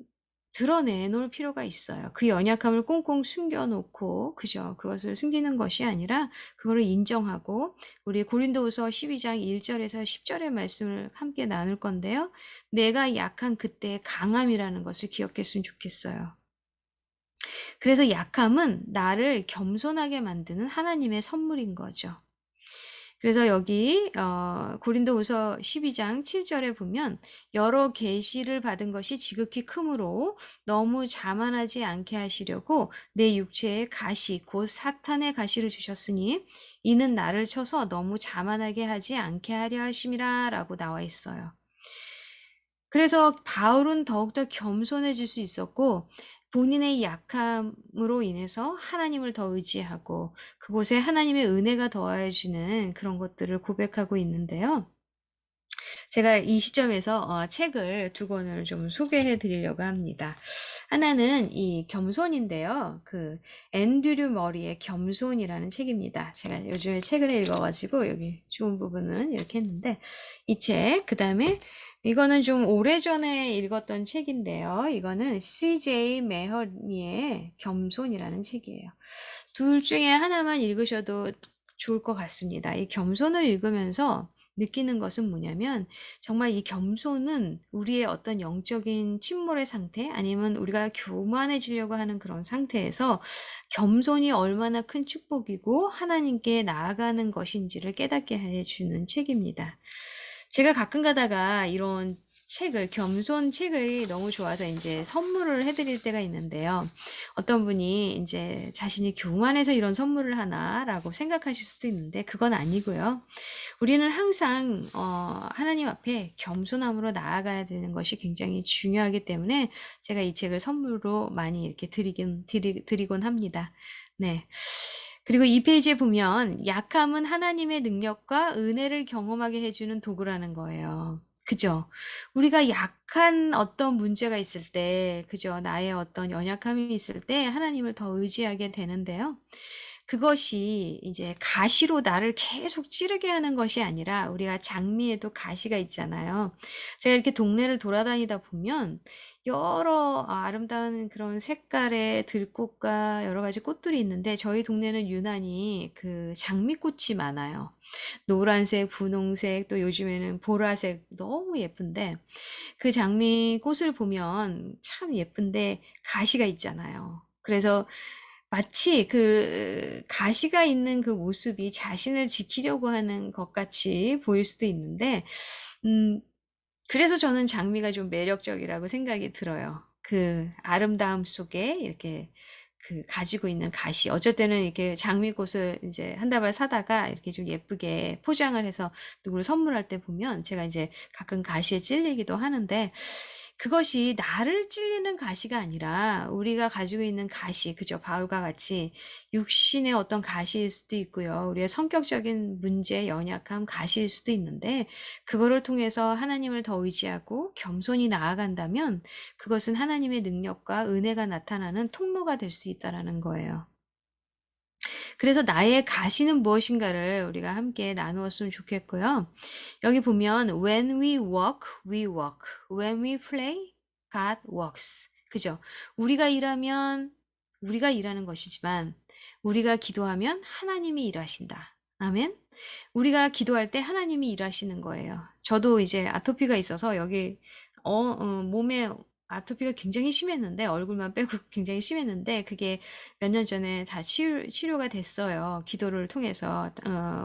드러내 놓을 필요가 있어요. 그 연약함을 꽁꽁 숨겨 놓고 그죠? 그것을 숨기는 것이 아니라 그거를 인정하고 우리 고린도후서 12장 1절에서 10절의 말씀을 함께 나눌 건데요. 내가 약한 그때의 강함이라는 것을 기억했으면 좋겠어요. 그래서 약함은 나를 겸손하게 만드는 하나님의 선물인 거죠. 그래서 여기 고린도후서 12장 7절에 보면 여러 계시를 받은 것이 지극히 크므로 너무 자만하지 않게 하시려고 내 육체에 가시 곧 사탄의 가시를 주셨으니 이는 나를 쳐서 너무 자만하게 하지 않게 하려 하심이라라고 나와 있어요. 그래서 바울은 더욱더 겸손해질 수 있었고 본인의 약함으로 인해서 하나님을 더 의지하고 그곳에 하나님의 은혜가 더해지는 그런 것들을 고백하고 있는데요. 제가 이 시점에서 책을 2권을 좀 소개해 드리려고 합니다. 하나는 이 겸손인데요. 그 앤드류 머리의 겸손이라는 책입니다. 제가 요즘에 책을 읽어 가지고 여기 좋은 부분은 이렇게 했는데 이 책, 그다음에 이거는 좀 오래전에 읽었던 책인데요. 이거는 CJ 메허니의 겸손이라는 책이에요. 둘 중에 하나만 읽으셔도 좋을 것 같습니다. 이 겸손을 읽으면서 느끼는 것은 뭐냐면 정말 이 겸손은 우리의 어떤 영적인 침몰의 상태 아니면 우리가 교만해지려고 하는 그런 상태에서 겸손이 얼마나 큰 축복이고 하나님께 나아가는 것인지를 깨닫게 해주는 책입니다. 제가 가끔 가다가 이런 겸손 책을 너무 좋아서 이제 선물을 해드릴 때가 있는데요. 어떤 분이 이제 자신이 교만해서 이런 선물을 하나라고 생각하실 수도 있는데 그건 아니고요. 우리는 항상 하나님 앞에 겸손함으로 나아가야 되는 것이 굉장히 중요하기 때문에 제가 이 책을 선물로 많이 이렇게 드리곤 합니다. 네. 그리고 이 페이지에 보면 약함은 하나님의 능력과 은혜를 경험하게 해주는 도구라는 거예요. 그죠? 우리가 약한 어떤 문제가 있을 때, 그죠? 나의 어떤 연약함이 있을 때 하나님을 더 의지하게 되는데요. 그것이 이제 가시로 나를 계속 찌르게 하는 것이 아니라 우리가 장미에도 가시가 있잖아요. 제가 이렇게 동네를 돌아다니다 보면 여러 아름다운 그런 색깔의 들꽃과 여러 가지 꽃들이 있는데 저희 동네는 유난히 그 장미꽃이 많아요. 노란색, 분홍색 또 요즘에는 보라색 너무 예쁜데 그 장미꽃을 보면 참 예쁜데 가시가 있잖아요. 그래서 마치 그 가시가 있는 그 모습이 자신을 지키려고 하는 것 같이 보일 수도 있는데 음 그래서 저는 장미가 좀 매력적이라고 생각이 들어요. 그 아름다움 속에 이렇게 그 가지고 있는 가시. 어쩔 때는 이렇게 장미꽃을 이제 한 다발 사다가 이렇게 좀 예쁘게 포장을 해서 누구를 선물할 때 보면 제가 이제 가끔 가시에 찔리기도 하는데 그것이 나를 찔리는 가시가 아니라 우리가 가지고 있는 가시, 그죠? 바울과 같이 육신의 어떤 가시일 수도 있고요. 우리의 성격적인 문제, 연약함, 가시일 수도 있는데 그거를 통해서 하나님을 더 의지하고 겸손히 나아간다면 그것은 하나님의 능력과 은혜가 나타나는 통로가 될 수 있다라는 거예요. 그래서 나의 가시는 무엇인가를 우리가 함께 나누었으면 좋겠고요. 여기 보면 when we walk, we walk. When we play, God works. 그죠? 우리가 일하면 우리가 일하는 것이지만 우리가 기도하면 하나님이 일하신다. 아멘. 우리가 기도할 때 하나님이 일하시는 거예요. 저도 이제 아토피가 있어서 여기 몸에 아토피가 굉장히 심했는데 얼굴만 빼고 굉장히 심했는데 그게 몇 년 전에 다 치료가 됐어요. 기도를 통해서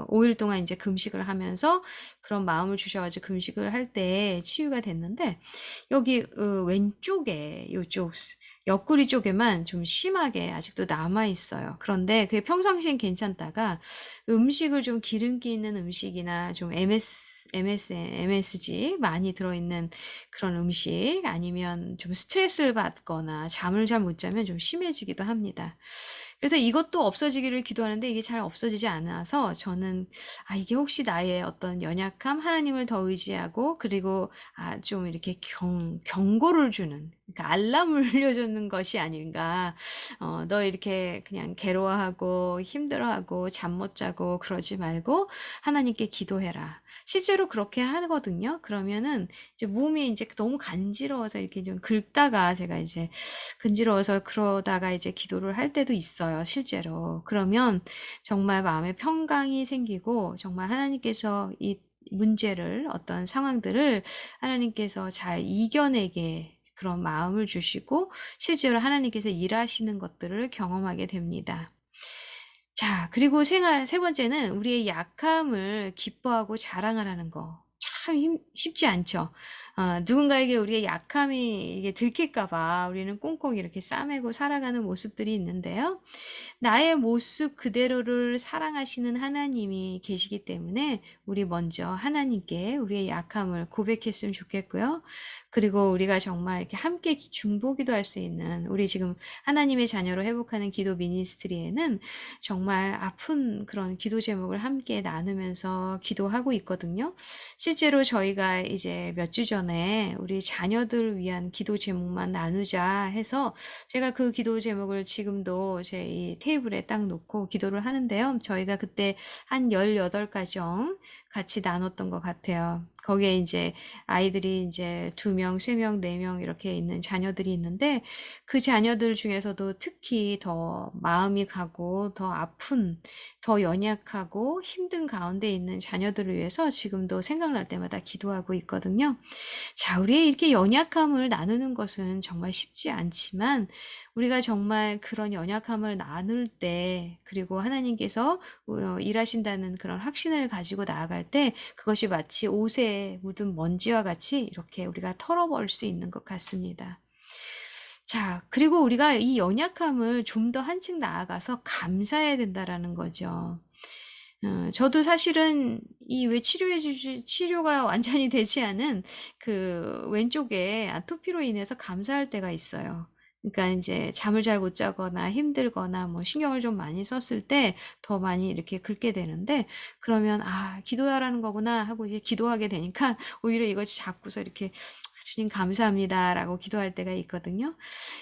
5일 동안 이제 금식을 하면서 그런 마음을 주셔가지고 금식을 할 때 치유가 됐는데 여기 왼쪽에 요쪽 옆구리 쪽에만 좀 심하게 아직도 남아 있어요. 그런데 그게 평상시엔 괜찮다가 음식을 좀 기름기 있는 음식이나 좀 MSG 많이 들어있는 그런 음식 아니면 좀 스트레스를 받거나 잠을 잘 못 자면 좀 심해지기도 합니다. 그래서 이것도 없어지기를 기도하는데 이게 잘 없어지지 않아서 저는 이게 혹시 나의 어떤 연약함, 하나님을 더 의지하고 그리고 좀 이렇게 경고를 주는 그러니까 알람을 울려주는 것이 아닌가. 너 이렇게 그냥 괴로워하고 힘들어하고 잠 못 자고 그러지 말고 하나님께 기도해라. 실제로 그렇게 하거든요. 그러면은 이제 몸이 이제 너무 간지러워서 이렇게 좀 긁다가 제가 이제 간지러워서 그러다가 이제 기도를 할 때도 있어요. 실제로. 그러면 정말 마음에 평강이 생기고 정말 하나님께서 이 문제를 어떤 상황들을 하나님께서 잘 이겨내게 그런 마음을 주시고 실제로 하나님께서 일하시는 것들을 경험하게 됩니다. 자, 그리고 세 번째는 우리의 약함을 기뻐하고 자랑하라는 거. 참 쉽지 않죠. 누군가에게 우리의 약함이 이게 들킬까봐 우리는 꽁꽁 이렇게 싸매고 살아가는 모습들이 있는데요. 나의 모습 그대로를 사랑하시는 하나님이 계시기 때문에 우리 먼저 하나님께 우리의 약함을 고백했으면 좋겠고요. 그리고 우리가 정말 이렇게 함께 중보기도 할 수 있는 우리 지금 하나님의 자녀로 회복하는 기도 미니스트리에는 정말 아픈 그런 기도 제목을 함께 나누면서 기도하고 있거든요. 실제로 저희가 이제 몇 주 전에 우리 자녀들 위한 기도 제목만 나누자 해서 제가 그 기도 제목을 지금도 제 이 테이블에 딱 놓고 기도를 하는데요. 저희가 그때 한 18가정 같이 나눴던 것 같아요. 거기에 이제 아이들이 이제 2명, 3명, 4명 이렇게 있는 자녀들이 있는데 그 자녀들 중에서도 특히 더 마음이 가고 더 아픈, 더 연약하고 힘든 가운데 있는 자녀들을 위해서 지금도 생각날 때마다 기도하고 있거든요. 자, 우리의 이렇게 연약함을 나누는 것은 정말 쉽지 않지만 우리가 정말 그런 연약함을 나눌 때 그리고 하나님께서 일하신다는 그런 확신을 가지고 나아갈 때 그것이 마치 옷에 묻은 먼지와 같이 이렇게 우리가 털어버릴 수 있는 것 같습니다. 자, 그리고 우리가 이 연약함을 좀 더 한층 나아가서 감사해야 된다라는 거죠. 저도 사실은 이 왜 치료가 완전히 되지 않은 그 왼쪽에 아토피로 인해서 감사할 때가 있어요. 그러니까 이제 잠을 잘 못 자거나 힘들거나 뭐 신경을 좀 많이 썼을 때 더 많이 이렇게 긁게 되는데, 그러면 '아 기도하라는 거구나.' 하고 이제 기도하게 되니까 오히려 이것이 자꾸서 이렇게 '주님 감사합니다.'라고 기도할 때가 있거든요.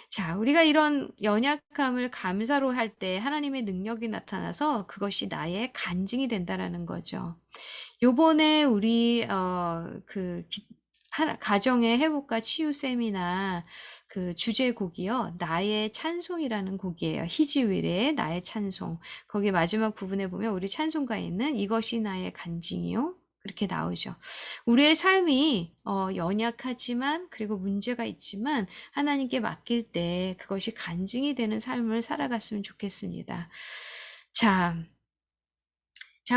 자, 우리가 이런 연약함을 감사로 할 때 하나님의 능력이 나타나서 그것이 나의 간증이 된다라는 거죠. 요번에 우리 가정의 회복과 치유 세미나 그 주제곡이요, 나의 찬송이라는 곡이에요. 희지윌의 나의 찬송. 거기 마지막 부분에 보면 우리 찬송가에 있는 이것이 나의 간증이요, 그렇게 나오죠. 우리의 삶이 연약하지만, 그리고 문제가 있지만 하나님께 맡길 때 그것이 간증이 되는 삶을 살아갔으면 좋겠습니다. 자,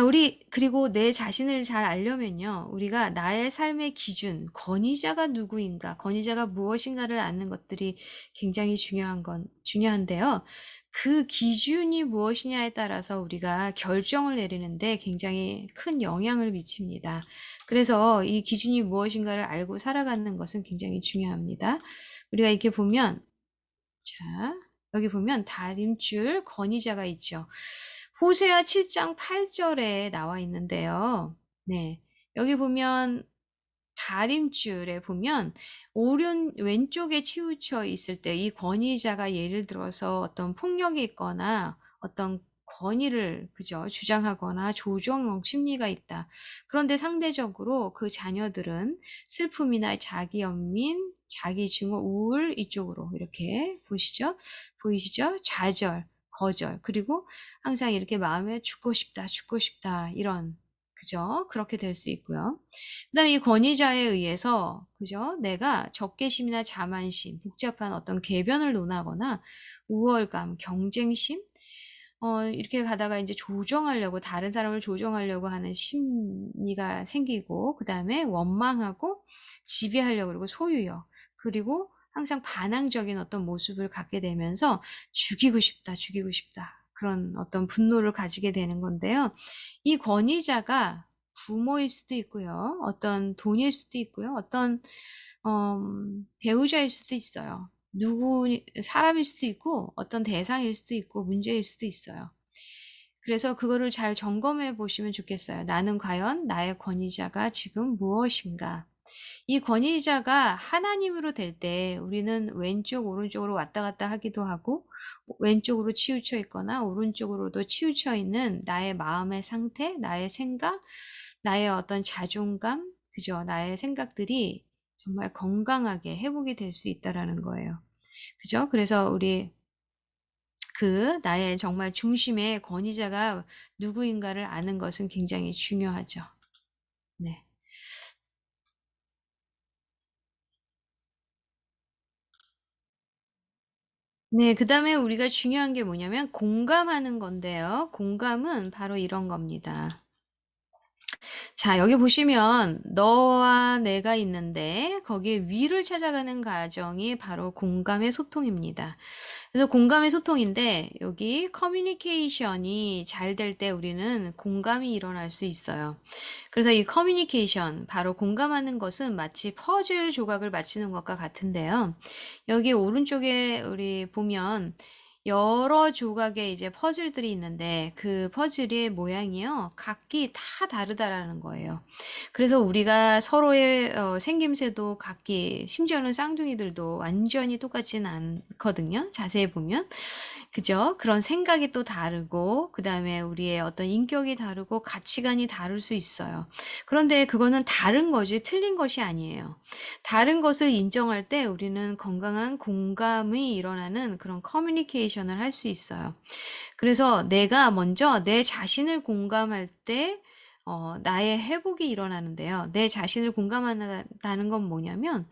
우리 그리고 내 자신을 잘 알려면요, 우리가 나의 삶의 기준, 권위자가 누구인가, 권위자가 무엇인가를 아는 것들이 굉장히 중요한데요. 그 기준이 무엇이냐에 따라서 우리가 결정을 내리는데 굉장히 큰 영향을 미칩니다. 그래서 이 기준이 무엇인가를 알고 살아가는 것은 굉장히 중요합니다. 우리가 이렇게 보면, 자, 여기 보면 다림줄 권위자가 있죠. 호세아 7장 8절에 나와 있는데요. 네. 여기 보면 다림줄에 보면 왼쪽에 치우쳐 있을 때 이 권위자가 예를 들어서 어떤 폭력이 있거나 어떤 권위를 그죠 주장하거나 조정 심리가 있다. 그런데 상대적으로 그 자녀들은 슬픔이나 자기 연민, 자기 증오, 우울 이쪽으로 이렇게 보이시죠? 좌절, 거절, 그리고 항상 이렇게 마음에 죽고 싶다, 죽고 싶다 이런, 그죠? 그렇게 될 수 있고요. 그다음에 이 권위자에 의해서 그죠? 내가 적개심이나 자만심, 복잡한 어떤 궤변을 논하거나 우월감, 경쟁심, 이렇게 가다가 이제 조정하려고, 다른 사람을 조정하려고 하는 심리가 생기고, 그다음에 원망하고 지배하려고, 그리고 소유욕, 그리고 항상 반항적인 어떤 모습을 갖게 되면서 죽이고 싶다, 죽이고 싶다, 그런 어떤 분노를 가지게 되는 건데요. 이 권위자가 부모일 수도 있고요, 어떤 돈일 수도 있고요, 어떤 배우자일 수도 있어요. 사람일 수도 있고, 어떤 대상일 수도 있고, 문제일 수도 있어요. 그래서 그거를 잘 점검해 보시면 좋겠어요. 나는 과연 나의 권위자가 지금 무엇인가? 이 권위자가 하나님으로 될 때 우리는 왼쪽, 오른쪽으로 왔다 갔다 하기도 하고, 왼쪽으로 치우쳐 있거나 오른쪽으로도 치우쳐 있는 나의 마음의 상태, 나의 생각, 나의 어떤 자존감, 그죠? 나의 생각들이 정말 건강하게 회복이 될 수 있다라는 거예요. 그죠? 그래서 우리 나의 정말 중심의 권위자가 누구인가를 아는 것은 굉장히 중요하죠. 네. 네, 그 다음에 우리가 중요한 게 뭐냐면 공감하는 건데요. 공감은 바로 이런 겁니다. 자, 여기 보시면 너와 내가 있는데 거기에 위를 찾아가는 과정이 바로 공감의 소통입니다. 그래서 공감의 소통인데, 여기 커뮤니케이션이 잘 될 때 우리는 공감이 일어날 수 있어요. 그래서 이 커뮤니케이션, 바로 공감하는 것은 마치 퍼즐 조각을 맞추는 것과 같은데요. 여기 오른쪽에 우리 보면 여러 조각의 이제 퍼즐들이 있는데, 그 퍼즐의 모양이요, 각기 다 다르다라는 거예요. 그래서 우리가 서로의 생김새도 각기, 심지어는 쌍둥이들도 완전히 똑같지는 않거든요. 자세히 보면. 그죠? 그런 생각이 또 다르고, 그 다음에 우리의 어떤 인격이 다르고, 가치관이 다를 수 있어요. 그런데 그거는 다른 것이 틀린 것이 아니에요. 다른 것을 인정할 때 우리는 건강한 공감이 일어나는 그런 커뮤니케이션을 할 수 있어요. 그래서 내가 먼저 내 자신을 공감할 때 나의 회복이 일어나는데요. 내 자신을 공감한다는 건 뭐냐면,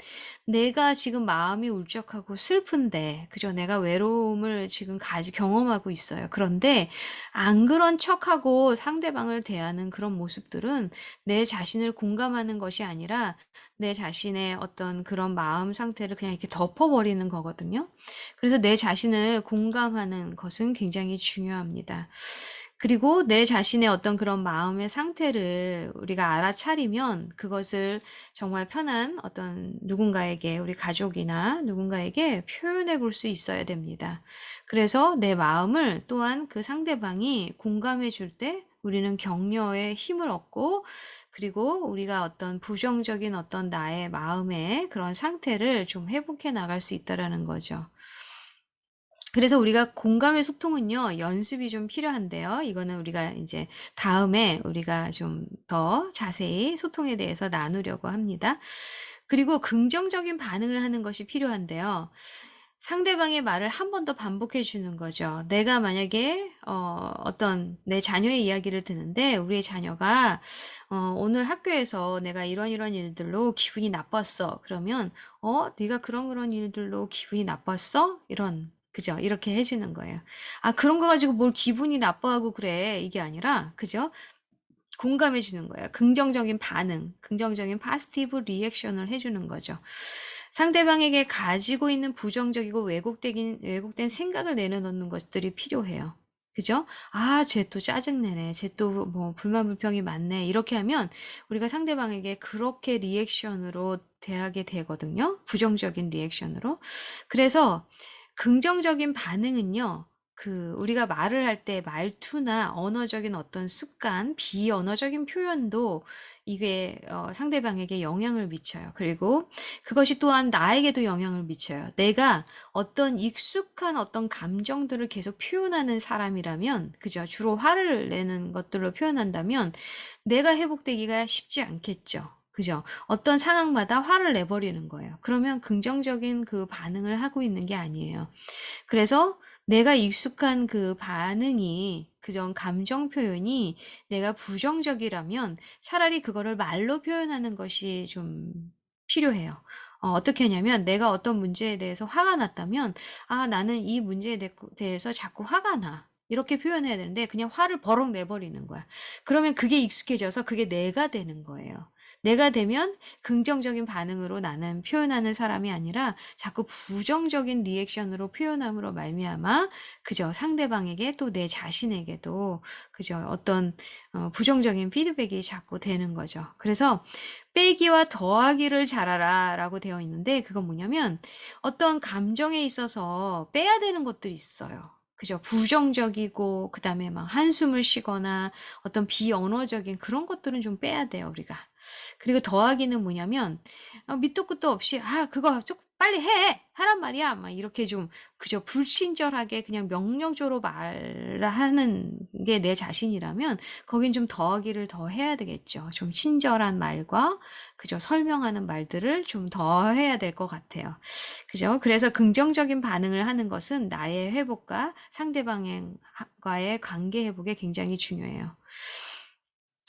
내가 지금 마음이 울적하고 슬픈데, 그죠? 내가 외로움을 지금 경험하고 있어요. 그런데 안 그런 척하고 상대방을 대하는 그런 모습들은 내 자신을 공감하는 것이 아니라 내 자신의 어떤 그런 마음 상태를 그냥 이렇게 덮어버리는 거거든요. 그래서 내 자신을 공감하는 것은 굉장히 중요합니다. 그리고 내 자신의 어떤 그런 마음의 상태를 우리가 알아차리면 그것을 정말 편한 어떤 누군가에게, 우리 가족이나 누군가에게 표현해 볼 수 있어야 됩니다. 그래서 내 마음을 또한 그 상대방이 공감해 줄 때 우리는 격려의 힘을 얻고, 그리고 우리가 어떤 부정적인 어떤 나의 마음의 그런 상태를 좀 회복해 나갈 수 있다라는 거죠. 그래서 우리가 공감의 소통은요, 연습이 좀 필요한데요. 이거는 우리가 이제 다음에 우리가 좀 더 자세히 소통에 대해서 나누려고 합니다. 그리고 긍정적인 반응을 하는 것이 필요한데요. 상대방의 말을 한 번 더 반복해 주는 거죠. 내가 만약에 어떤 내 자녀의 이야기를 듣는데 우리의 자녀가 "오늘 학교에서 내가 이런 이런 일들로 기분이 나빴어." 그러면 네가 그런 그런 일들로 기분이 나빴어?" 그죠? 이렇게 해 주는 거예요. "아 그런 거 가지고 뭘 기분이 나빠하고 그래." 이게 아니라, 그죠? 공감해 주는 거예요. 긍정적인 반응, 긍정적인 파지티브 리액션을 해 주는 거죠. 상대방에게 가지고 있는 부정적이고 왜곡된 생각을 내려놓는 것들이 필요해요. 그죠? '아 쟤 또 짜증내네. 쟤 또 뭐 불만 불평이 많네.' 이렇게 하면 우리가 상대방에게 그렇게 리액션으로 대하게 되거든요, 부정적인 리액션으로. 그래서 긍정적인 반응은요, 우리가 말을 할 때 말투나 언어적인 어떤 습관, 비언어적인 표현도 이게 상대방에게 영향을 미쳐요. 그리고 그것이 또한 나에게도 영향을 미쳐요. 내가 어떤 익숙한 어떤 감정들을 계속 표현하는 사람이라면, 그죠? 주로 화를 내는 것들로 표현한다면 내가 회복되기가 쉽지 않겠죠. 그죠? 어떤 상황마다 화를 내버리는 거예요. 그러면 긍정적인 그 반응을 하고 있는 게 아니에요. 그래서 내가 익숙한 그 반응이, 그전 감정 표현이 내가 부정적이라면 차라리 그거를 말로 표현하는 것이 좀 필요해요. 어떻게 하냐면, 내가 어떤 문제에 대해서 화가 났다면 "아 나는 이 문제에 대해서 자꾸 화가 나." 이렇게 표현해야 되는데 그냥 화를 버럭 내버리는 거야. 그러면 그게 익숙해져서 그게 내가 되는 거예요. 내가 되면 긍정적인 반응으로 나는 표현하는 사람이 아니라 자꾸 부정적인 리액션으로 표현함으로 말미암아, 그죠, 상대방에게 또 내 자신에게도, 그죠, 어떤 부정적인 피드백이 자꾸 되는 거죠. 그래서 "빼기와 더하기를 잘하라."라고 되어 있는데, 그건 뭐냐면 어떤 감정에 있어서 빼야 되는 것들이 있어요. 그죠. 부정적이고 그다음에 막 한숨을 쉬거나 어떤 비언어적인 그런 것들은 좀 빼야 돼요, 우리가. 그리고 더하기는 뭐냐면 밑도 끝도 없이 "아 그거 좀 빨리 해. 하란 말이야." 막 이렇게 좀, 그저 불친절하게 그냥 명령조로 말하는 게 내 자신이라면 거긴 좀 더하기를 더 해야 되겠죠. 좀 친절한 말과, 그죠, 설명하는 말들을 좀 더 해야 될 것 같아요. 그죠? 그래서 긍정적인 반응을 하는 것은 나의 회복과 상대방의 과의 관계 회복에 굉장히 중요해요.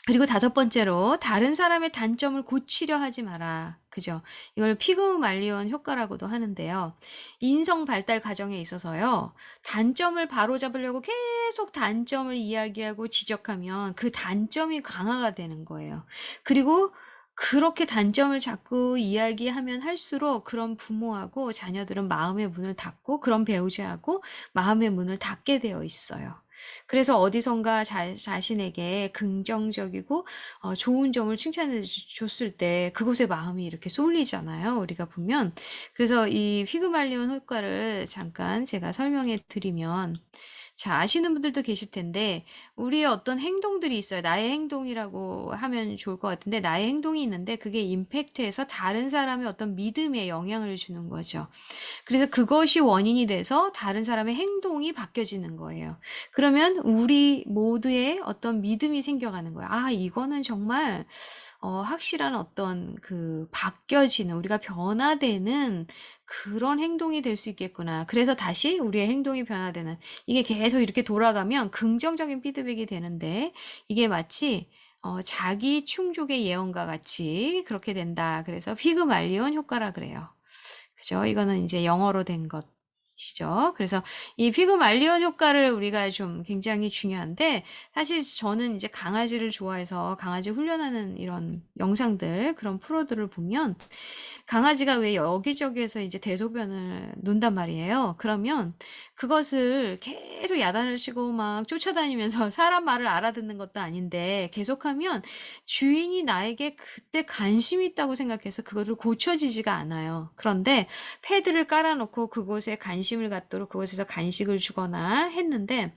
그리고 다섯 번째로 "다른 사람의 단점을 고치려 하지 마라." 그죠? 이걸 피그말리온 효과라고도 하는데요. 인성 발달 과정에 있어서요, 단점을 바로잡으려고 계속 단점을 이야기하고 지적하면 그 단점이 강화가 되는 거예요. 그리고 그렇게 단점을 자꾸 이야기하면 할수록 그런 부모하고 자녀들은 마음의 문을 닫고, 그런 배우자하고 마음의 문을 닫게 되어 있어요. 그래서 어디선가 자신에게 긍정적이고 좋은 점을 칭찬해 줬을 때 그곳에 마음이 이렇게 쏠리잖아요, 우리가 보면. 그래서 이 피그말리온 효과를 잠깐 제가 설명해 드리면, 자, 아시는 분들도 계실 텐데 우리의 어떤 행동들이 있어요. 나의 행동이라고 하면 좋을 것 같은데, 나의 행동이 있는데 그게 임팩트해서 다른 사람의 어떤 믿음에 영향을 주는 거죠. 그래서 그것이 원인이 돼서 다른 사람의 행동이 바뀌어지는 거예요. 그러면 우리 모두의 어떤 믿음이 생겨가는 거예요. '아 이거는 정말 확실한 어떤 바뀌어지는, 우리가 변화되는 그런 행동이 될 수 있겠구나.' 그래서 다시 우리의 행동이 변화되는, 이게 계속 이렇게 돌아가면 긍정적인 피드백이 되는데, 이게 마치 자기 충족의 예언과 같이 그렇게 된다. 그래서 피그말리온 효과라 그래요. 그죠? 이거는 이제 영어로 된 것. 시죠. 그래서 이 피그말리온 효과를 우리가 좀 굉장히 중요한데, 사실 저는 이제 강아지를 좋아해서 강아지 훈련하는 이런 영상들, 그런 프로들을 보면 강아지가 왜 여기저기에서 이제 대소변을 논단 말이에요. 그러면 그것을 계속 야단을 치고 막 쫓아다니면서 사람 말을 알아듣는 것도 아닌데 계속하면 주인이 나에게 그때 관심이 있다고 생각해서 그거를 고쳐지지가 않아요. 그런데 패드를 깔아 놓고 그곳에 관심을 갖도록 그곳에서 간식을 주거나 했는데,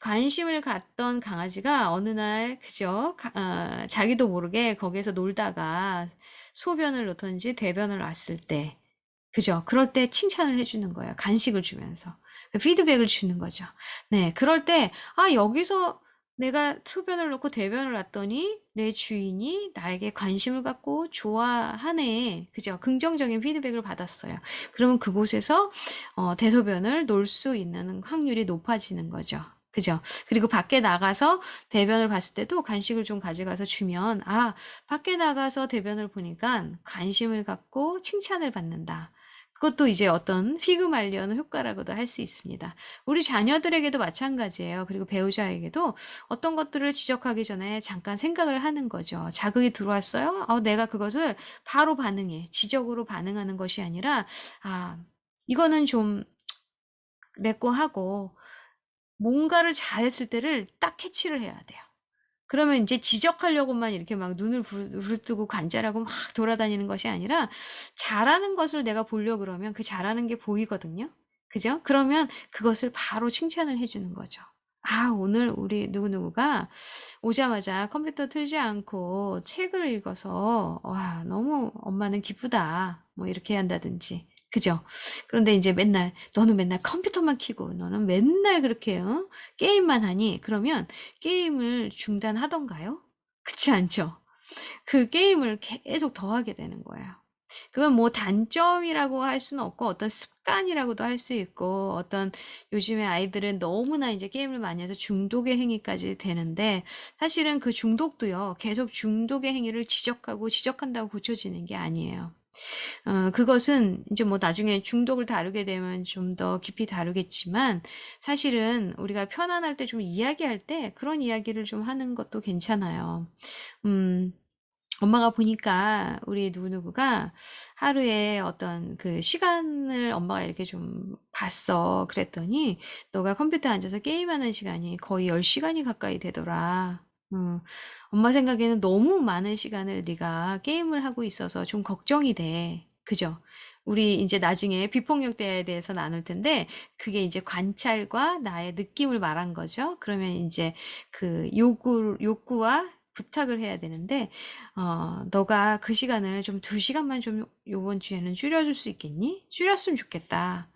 관심을 갖던 강아지가 어느 날 그죠? 자기도 모르게 거기에서 놀다가 소변을 놓던지 대변을 놨을 때, 그죠? 그럴 때 칭찬을 해주는 거예요. 간식을 주면서. 그 피드백을 주는 거죠. 네, 그럴 때, 아, 여기서 내가 소변을 놓고 대변을 놨더니 내 주인이 나에게 관심을 갖고 좋아하네. 그죠? 긍정적인 피드백을 받았어요. 그러면 그곳에서 대소변을 놓을 수 있는 확률이 높아지는 거죠. 그죠? 그리고 밖에 나가서 대변을 봤을 때도 간식을 좀 가져가서 주면, 아, 밖에 나가서 대변을 보니까 관심을 갖고 칭찬을 받는다. 그것도 이제 어떤 피그말리언 효과라고도 할 수 있습니다. 우리 자녀들에게도 마찬가지예요. 그리고 배우자에게도 어떤 것들을 지적하기 전에 잠깐 생각을 하는 거죠. 자극이 들어왔어요? 내가 그것을 바로 반응해. 지적으로 반응하는 것이 아니라, 아, 이거는 좀 내 거 하고, 뭔가를 잘했을 때를 딱 캐치를 해야 돼요. 그러면 이제 지적하려고만 이렇게 막 눈을 부릅뜨고 관찰하고 막 돌아다니는 것이 아니라, 잘하는 것을 내가 보려고 그러면 그 잘하는 게 보이거든요. 그죠? 그러면 그것을 바로 칭찬을 해주는 거죠. 아, 오늘 우리 누구누구가 오자마자 컴퓨터 틀지 않고 책을 읽어서, 와, 너무 엄마는 기쁘다. 뭐 이렇게 한다든지. 그죠? 그런데 이제 맨날, 너는 맨날 컴퓨터만 켜고, 너는 맨날 그렇게, 게임만 하니? 그러면 게임을 중단하던가요? 그렇지 않죠? 그 게임을 계속 더 하게 되는 거예요. 그건 뭐 단점이라고 할 수는 없고 어떤 습관이라고도 할 수 있고, 어떤 요즘에 아이들은 너무나 이제 게임을 많이 해서 중독의 행위까지 되는데, 사실은 그 중독도요, 계속 중독의 행위를 지적하고 지적한다고 고쳐지는 게 아니에요. 그것은 이제 뭐 나중에 중독을 다루게 되면 좀 더 깊이 다루겠지만, 사실은 우리가 편안할 때 좀 이야기할 때 그런 이야기를 좀 하는 것도 괜찮아요. 음, 엄마가 보니까 우리 누구누구가 하루에 어떤 그 시간을 엄마가 이렇게 좀 봤어. 그랬더니 너가 컴퓨터에 앉아서 게임하는 시간이 거의 10시간이 가까이 되더라. 엄마 생각에는 너무 많은 시간을 네가 게임을 하고 있어서 좀 걱정이 돼. 그죠? 우리 이제 나중에 비폭력대에 대해서 나눌 텐데, 그게 이제 관찰과 나의 느낌을 말한 거죠. 그러면 이제 그 욕구와 부탁을 해야 되는데, 너가 그 시간을 좀 2시간만 좀 요번 주에는 줄여줄 수 있겠니? 줄였으면 좋겠다.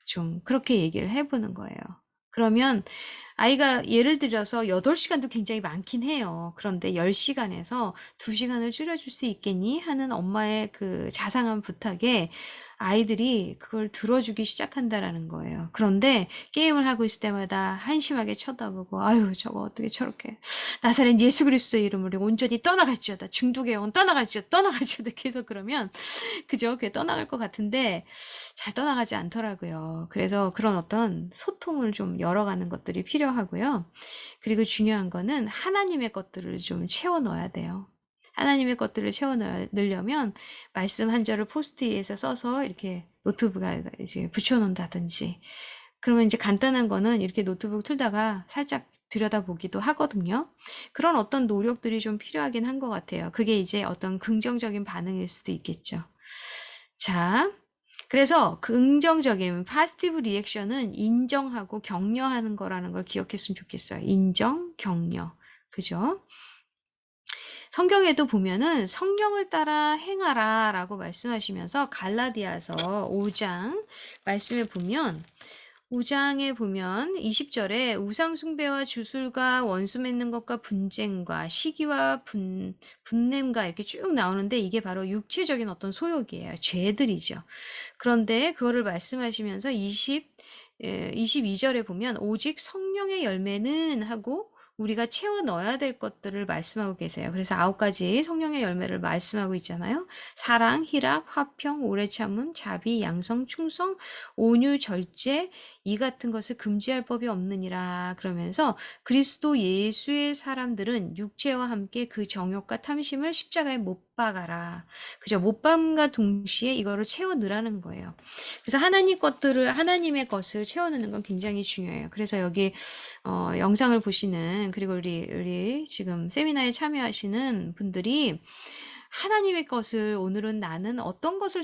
좀 그렇게 얘기를 해보는 거예요. 그러면 아이가 예를 들어서 8시간도 굉장히 많긴 해요. 그런데 10시간에서 2시간을 줄여줄 수 있겠니? 하는 엄마의 그 자상한 부탁에 아이들이 그걸 들어주기 시작한다라는 거예요. 그런데 게임을 하고 있을 때마다 한심하게 쳐다보고, 아유, 저거 어떻게 저렇게, 나사렛 예수 그리스도의 이름으로 온전히 떠나갈지어다. 중독의 영혼 떠나갈지어다. 떠나갈지어다. 계속 그러면, 그죠? 그게 떠나갈 것 같은데 잘 떠나가지 않더라고요. 그래서 그런 어떤 소통을 좀 열어가는 것들이 필요하고요. 그리고 중요한 거는 하나님의 것들을 좀 채워 넣어야 돼요. 하나님의 것들을 채워 넣으려면 말씀 한 절을 포스트잇에서 써서 이렇게 노트북에 이제 붙여 놓는다든지, 그러면 이제 간단한 거는 이렇게 노트북 틀다가 살짝 들여다보기도 하거든요. 그런 어떤 노력들이 좀 필요하긴 한 것 같아요. 그게 이제 어떤 긍정적인 반응일 수도 있겠죠. 자, 그래서 긍정적인 파지티브 리액션은 인정하고 격려하는 거라는 걸 기억했으면 좋겠어요. 인정, 격려. 그죠? 성경에도 보면은 성령을 따라 행하라 라고 말씀하시면서 갈라디아서 5장 말씀에 보면, 5장에 보면 20절에 우상 숭배와 주술과 원수 맺는 것과 분쟁과 시기와 분냄과 이렇게 쭉 나오는데, 이게 바로 육체적인 어떤 소욕이에요. 죄들이죠. 그런데 그거를 말씀하시면서 22절에 보면 오직 성령의 열매는 하고 우리가 채워 넣어야 될 것들을 말씀하고 계세요. 그래서 9가지 성령의 열매를 말씀하고 있잖아요. 사랑, 희락, 화평, 오래 참음, 자비, 양성, 충성, 온유, 절제, 이 같은 것을 금지할 법이 없느니라. 그러면서 그리스도 예수의 사람들은 육체와 함께 그 정욕과 탐심을 십자가에 못 박아라. 그죠? 못 박음과 동시에 이거를 채워 넣으라는 거예요. 그래서 하나님의 것을 채워 넣는 건 굉장히 중요해요. 그래서 여기 영상을 보시는, 그리고 우리 지금 세미나에 참여하시는 분들이 하나님의 것을 오늘은 나는 어떤 것을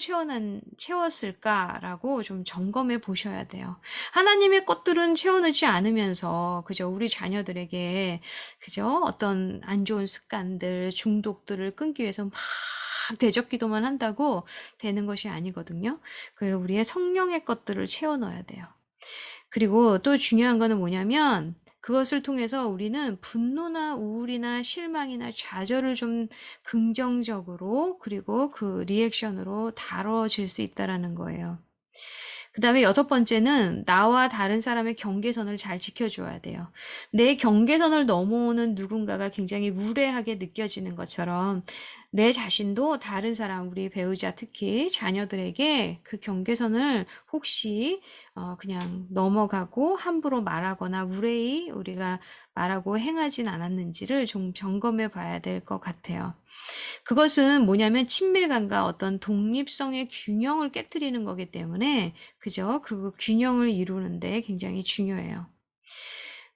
채웠을까라고 좀 점검해 보셔야 돼요. 하나님의 것들은 채워넣지 않으면서, 그죠? 우리 자녀들에게, 그죠? 어떤 안 좋은 습관들, 중독들을 끊기 위해서 막 대적 기도만 한다고 되는 것이 아니거든요. 그 우리의 성령의 것들을 채워 넣어야 돼요. 그리고 또 중요한 거는 뭐냐면, 그것을 통해서 우리는 분노나 우울이나 실망이나 좌절을 좀 긍정적으로, 그리고 그 리액션으로 다뤄질 수 있다라는 거예요. 그 다음에 6번째는 나와 다른 사람의 경계선을 잘 지켜줘야 돼요. 내 경계선을 넘어오는 누군가가 굉장히 무례하게 느껴지는 것처럼 내 자신도 다른 사람, 우리 배우자, 특히 자녀들에게 그 경계선을 혹시 그냥 넘어가고 함부로 말하거나 무례히 우리가 말하고 행하진 않았는지를 좀 점검해 봐야 될 것 같아요. 그것은 뭐냐면 친밀감과 어떤 독립성의 균형을 깨뜨리는 거기 때문에, 그죠? 그 균형을 이루는데 굉장히 중요해요.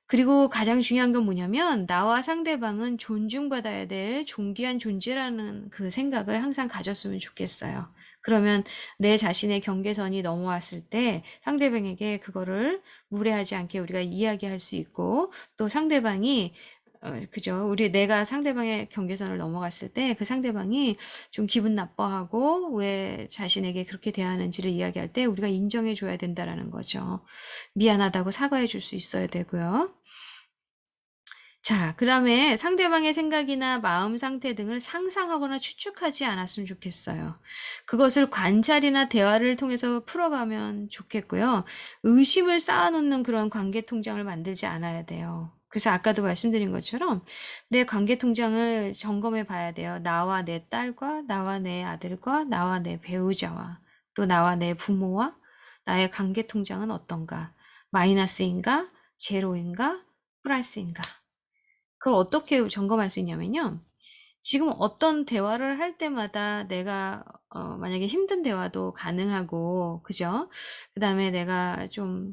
그리고 가장 중요한 건 뭐냐면 나와 상대방은 존중받아야 될 존귀한 존재라는 그 생각을 항상 가졌으면 좋겠어요. 그러면 내 자신의 경계선이 넘어왔을 때 상대방에게 그거를 무례하지 않게 우리가 이야기할 수 있고, 또 상대방이 그죠. 내가 상대방의 경계선을 넘어갔을 때 그 상대방이 좀 기분 나빠하고 왜 자신에게 그렇게 대하는지를 이야기할 때 우리가 인정해 줘야 된다라는 거죠. 미안하다고 사과해 줄 수 있어야 되고요. 자, 그 다음에 상대방의 생각이나 마음 상태 등을 상상하거나 추측하지 않았으면 좋겠어요. 그것을 관찰이나 대화를 통해서 풀어가면 좋겠고요. 의심을 쌓아놓는 그런 관계 통장을 만들지 않아야 돼요. 그래서 아까도 말씀드린 것처럼 내 관계 통장을 점검해 봐야 돼요. 나와 내 딸과, 나와 내 아들과, 나와 내 배우자와, 또 나와 내 부모와 나의 관계 통장은 어떤가? 마이너스인가? 제로인가? 플러스인가? 그걸 어떻게 점검할 수 있냐면요. 지금 어떤 대화를 할 때마다 내가 만약에 힘든 대화도 가능하고, 그죠? 그다음에 내가 좀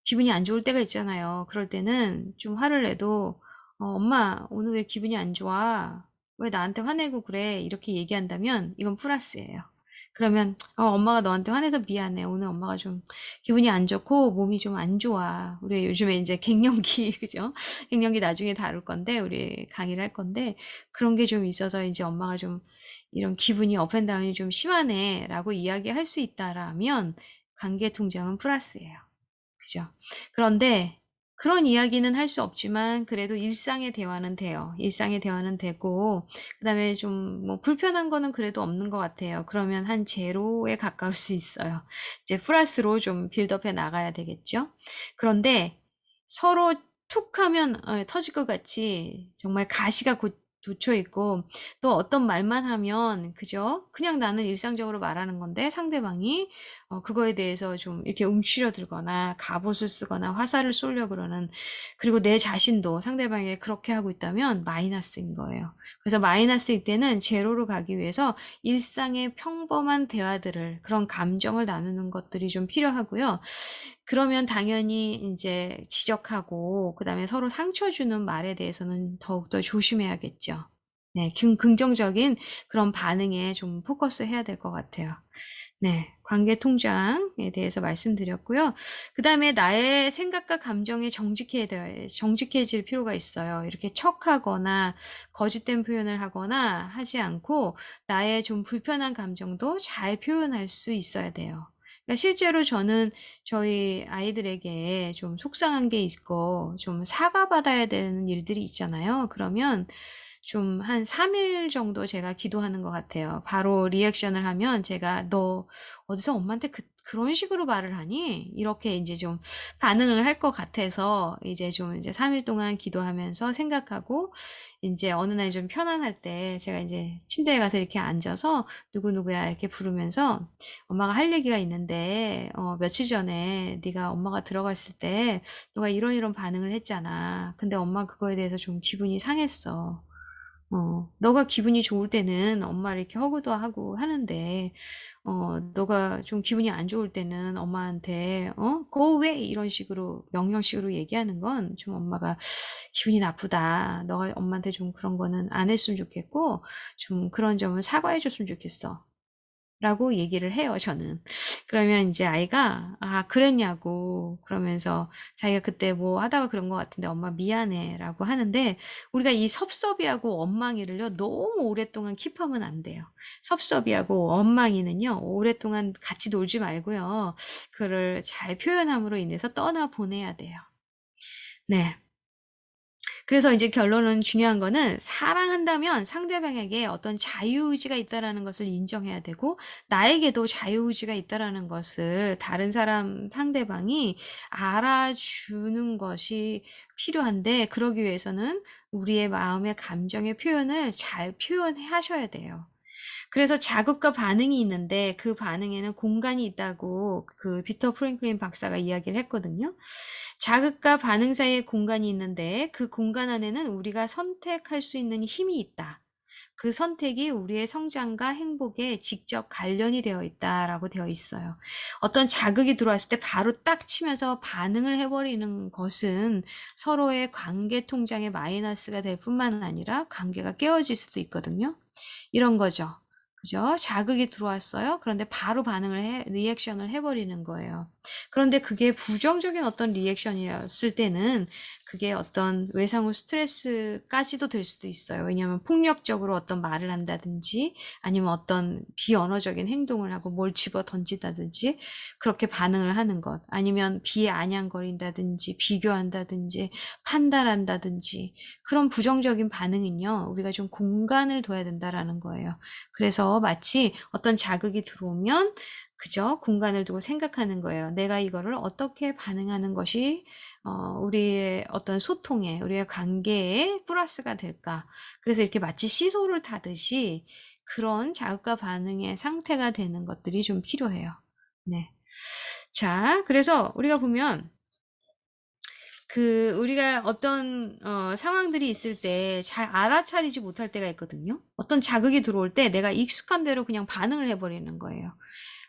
기분이 안 좋을 때가 있잖아요. 그럴 때는 좀 화를 내도 엄마 오늘 왜 기분이 안 좋아? 왜 나한테 화내고 그래? 이렇게 얘기한다면 이건 플러스예요. 그러면 엄마가 너한테 화내서 미안해. 오늘 엄마가 좀 기분이 안 좋고 몸이 좀 안 좋아. 우리 요즘에 이제 갱년기 그죠? 갱년기 나중에 다룰 건데 우리 강의를 할 건데 그런 게 좀 있어서 이제 엄마가 좀 이런 기분이 업앤다운이 좀 심하네라고 이야기할 수 있다라면 관계 통장은 플러스예요. 그죠? 그런데 그런 이야기는 할 수 없지만 그래도 일상의 대화는 돼요. 일상의 대화는 되고 그다음에 좀 뭐 불편한 거는 그래도 없는 것 같아요. 그러면 한 제로에 가까울 수 있어요. 이제 플러스로 좀 빌드업해 나가야 되겠죠. 그런데 서로 툭 하면 터질 것 같이 정말 가시가 돋쳐 있고 또 어떤 말만 하면 그죠? 그냥 나는 일상적으로 말하는 건데 상대방이 그거에 대해서 좀 이렇게 움츠려들거나 갑옷을 쓰거나 화살을 쏘려 그러는, 그리고 내 자신도 상대방에게 그렇게 하고 있다면 마이너스인 거예요. 그래서 마이너스일 때는 제로로 가기 위해서 일상의 평범한 대화들을, 그런 감정을 나누는 것들이 좀 필요하고요. 그러면 당연히 이제 지적하고 그다음에 서로 상처 주는 말에 대해서는 더욱더 조심해야겠죠. 네, 긍정적인 그런 반응에 좀 포커스해야 될 것 같아요. 네, 관계 통장에 대해서 말씀드렸고요. 그다음에 나의 생각과 감정에 정직해질 필요가 있어요. 이렇게 척하거나 거짓된 표현을 하거나 하지 않고 나의 좀 불편한 감정도 잘 표현할 수 있어야 돼요. 그러니까 실제로 저는 저희 아이들에게 좀 속상한 게 있고 좀 사과받아야 되는 일들이 있잖아요. 그러면 좀 한 3일 정도 제가 기도하는 것 같아요. 바로 리액션을 하면 제가 너 어디서 엄마한테 그런 식으로 말을 하니?" 이렇게 인제 좀 반응을 할 것 같아서 이제 좀 이제 3일 동안 기도하면서 생각하고 인제 어느 날 좀 편안할 때 제가 인제 침대에 가서 이렇게 앉아서 "누구누구야." 이렇게 부르면서 "엄마가 할 얘기가 있는데 며칠 전에 네가 엄마가 들어갔을 때 너가 이런 이런 반응을 했잖아. 근데 엄마가 그거에 대해서 좀 기분이 상했어. 너가 기분이 좋을 때는 엄마를 이렇게 허그도 하고 하는데 너가 좀 기분이 안 좋을 때는 엄마한테 "Go away." 이런 식으로 명령식으로 얘기하는 건 좀 엄마가 기분이 나쁘다. 너가 엄마한테 좀 그런 거는 안 했으면 좋겠고 좀 그런 점은 사과해 줬으면 좋겠어." 라고 얘기를 해요 저는. 그러면 인제 아이가 "아 그랬냐."고 그러면서 자기가 "그때 뭐 하다가 그런 것 같은데 엄마 미안해."라고 하는데 우리가 이 섭섭이하고 원망이를요 너무 오랫동안 킵하면 안 돼요. 섭섭이하고 원망이는요 오랫동안 같이 놀지 말고요. 그를 잘 표현함으로 인해서 떠나 보내야 돼요. 네. 그래서 이제 결론은 중요한 거는 사랑한다면 상대방에게 어떤 자유의지가 있다라는 것을 인정해야 되고 나에게도 자유의지가 있다라는 것을 다른 사람 상대방이 알아주는 것이 필요한데 그러기 위해서는 우리의 마음의 감정의 표현을 잘 표현해 하셔야 돼요. 그래서 자극과 반응이 있는데 그 반응에는 공간이 있다고 그 비터 프랭클린 박사가 이야기를 했거든요. 자극과 반응 사이에 공간이 있는데 그 공간 안에는 우리가 선택할 수 있는 힘이 있다. 그 선택이 우리의 성장과 행복에 직접 관련이 되어 있다라고 되어 있어요. 어떤 자극이 들어왔을 때 바로 딱 치면서 반응을 해버리는 것은 서로의 관계 통장에 마이너스가 될 뿐만 아니라 관계가 깨어질 수도 있거든요. 이런 거죠. 그죠? 자극이 들어왔어요. 그런데 바로 반응을 리액션을 해 버리는 거예요. 그런데 그게 부정적인 어떤 리액션이었을 때는 그게 어떤 외상 후 스트레스까지도 될 수도 있어요. 왜냐하면 폭력적으로 어떤 말을 한다든지 아니면 어떤 비언어적인 행동을 하고 뭘 집어 던진다든지 그렇게 반응을 하는 것 아니면 비아냥거린다든지 비교한다든지 판단한다든지 그런 부정적인 반응은요. 우리가 좀 공간을 둬야 된다라는 거예요. 그래서 마치 어떤 자극이 들어오면 그죠? 공간을 두고 생각하는 거예요. '내가 이거를 어떻게 반응하는 것이 우리의 어떤 소통에 우리의 관계에 플러스가 될까?' 그래서 이렇게 마치 시소를 타듯이 그런 자극과 반응의 상태가 되는 것들이 좀 필요해요. 네. 자 그래서 우리가 보면 우리가 어떤 상황들이 있을 때 잘 알아차리지 못할 때가 있거든요. 어떤 자극이 들어올 때 내가 익숙한 대로 그냥 반응을 해 버리는 거예요.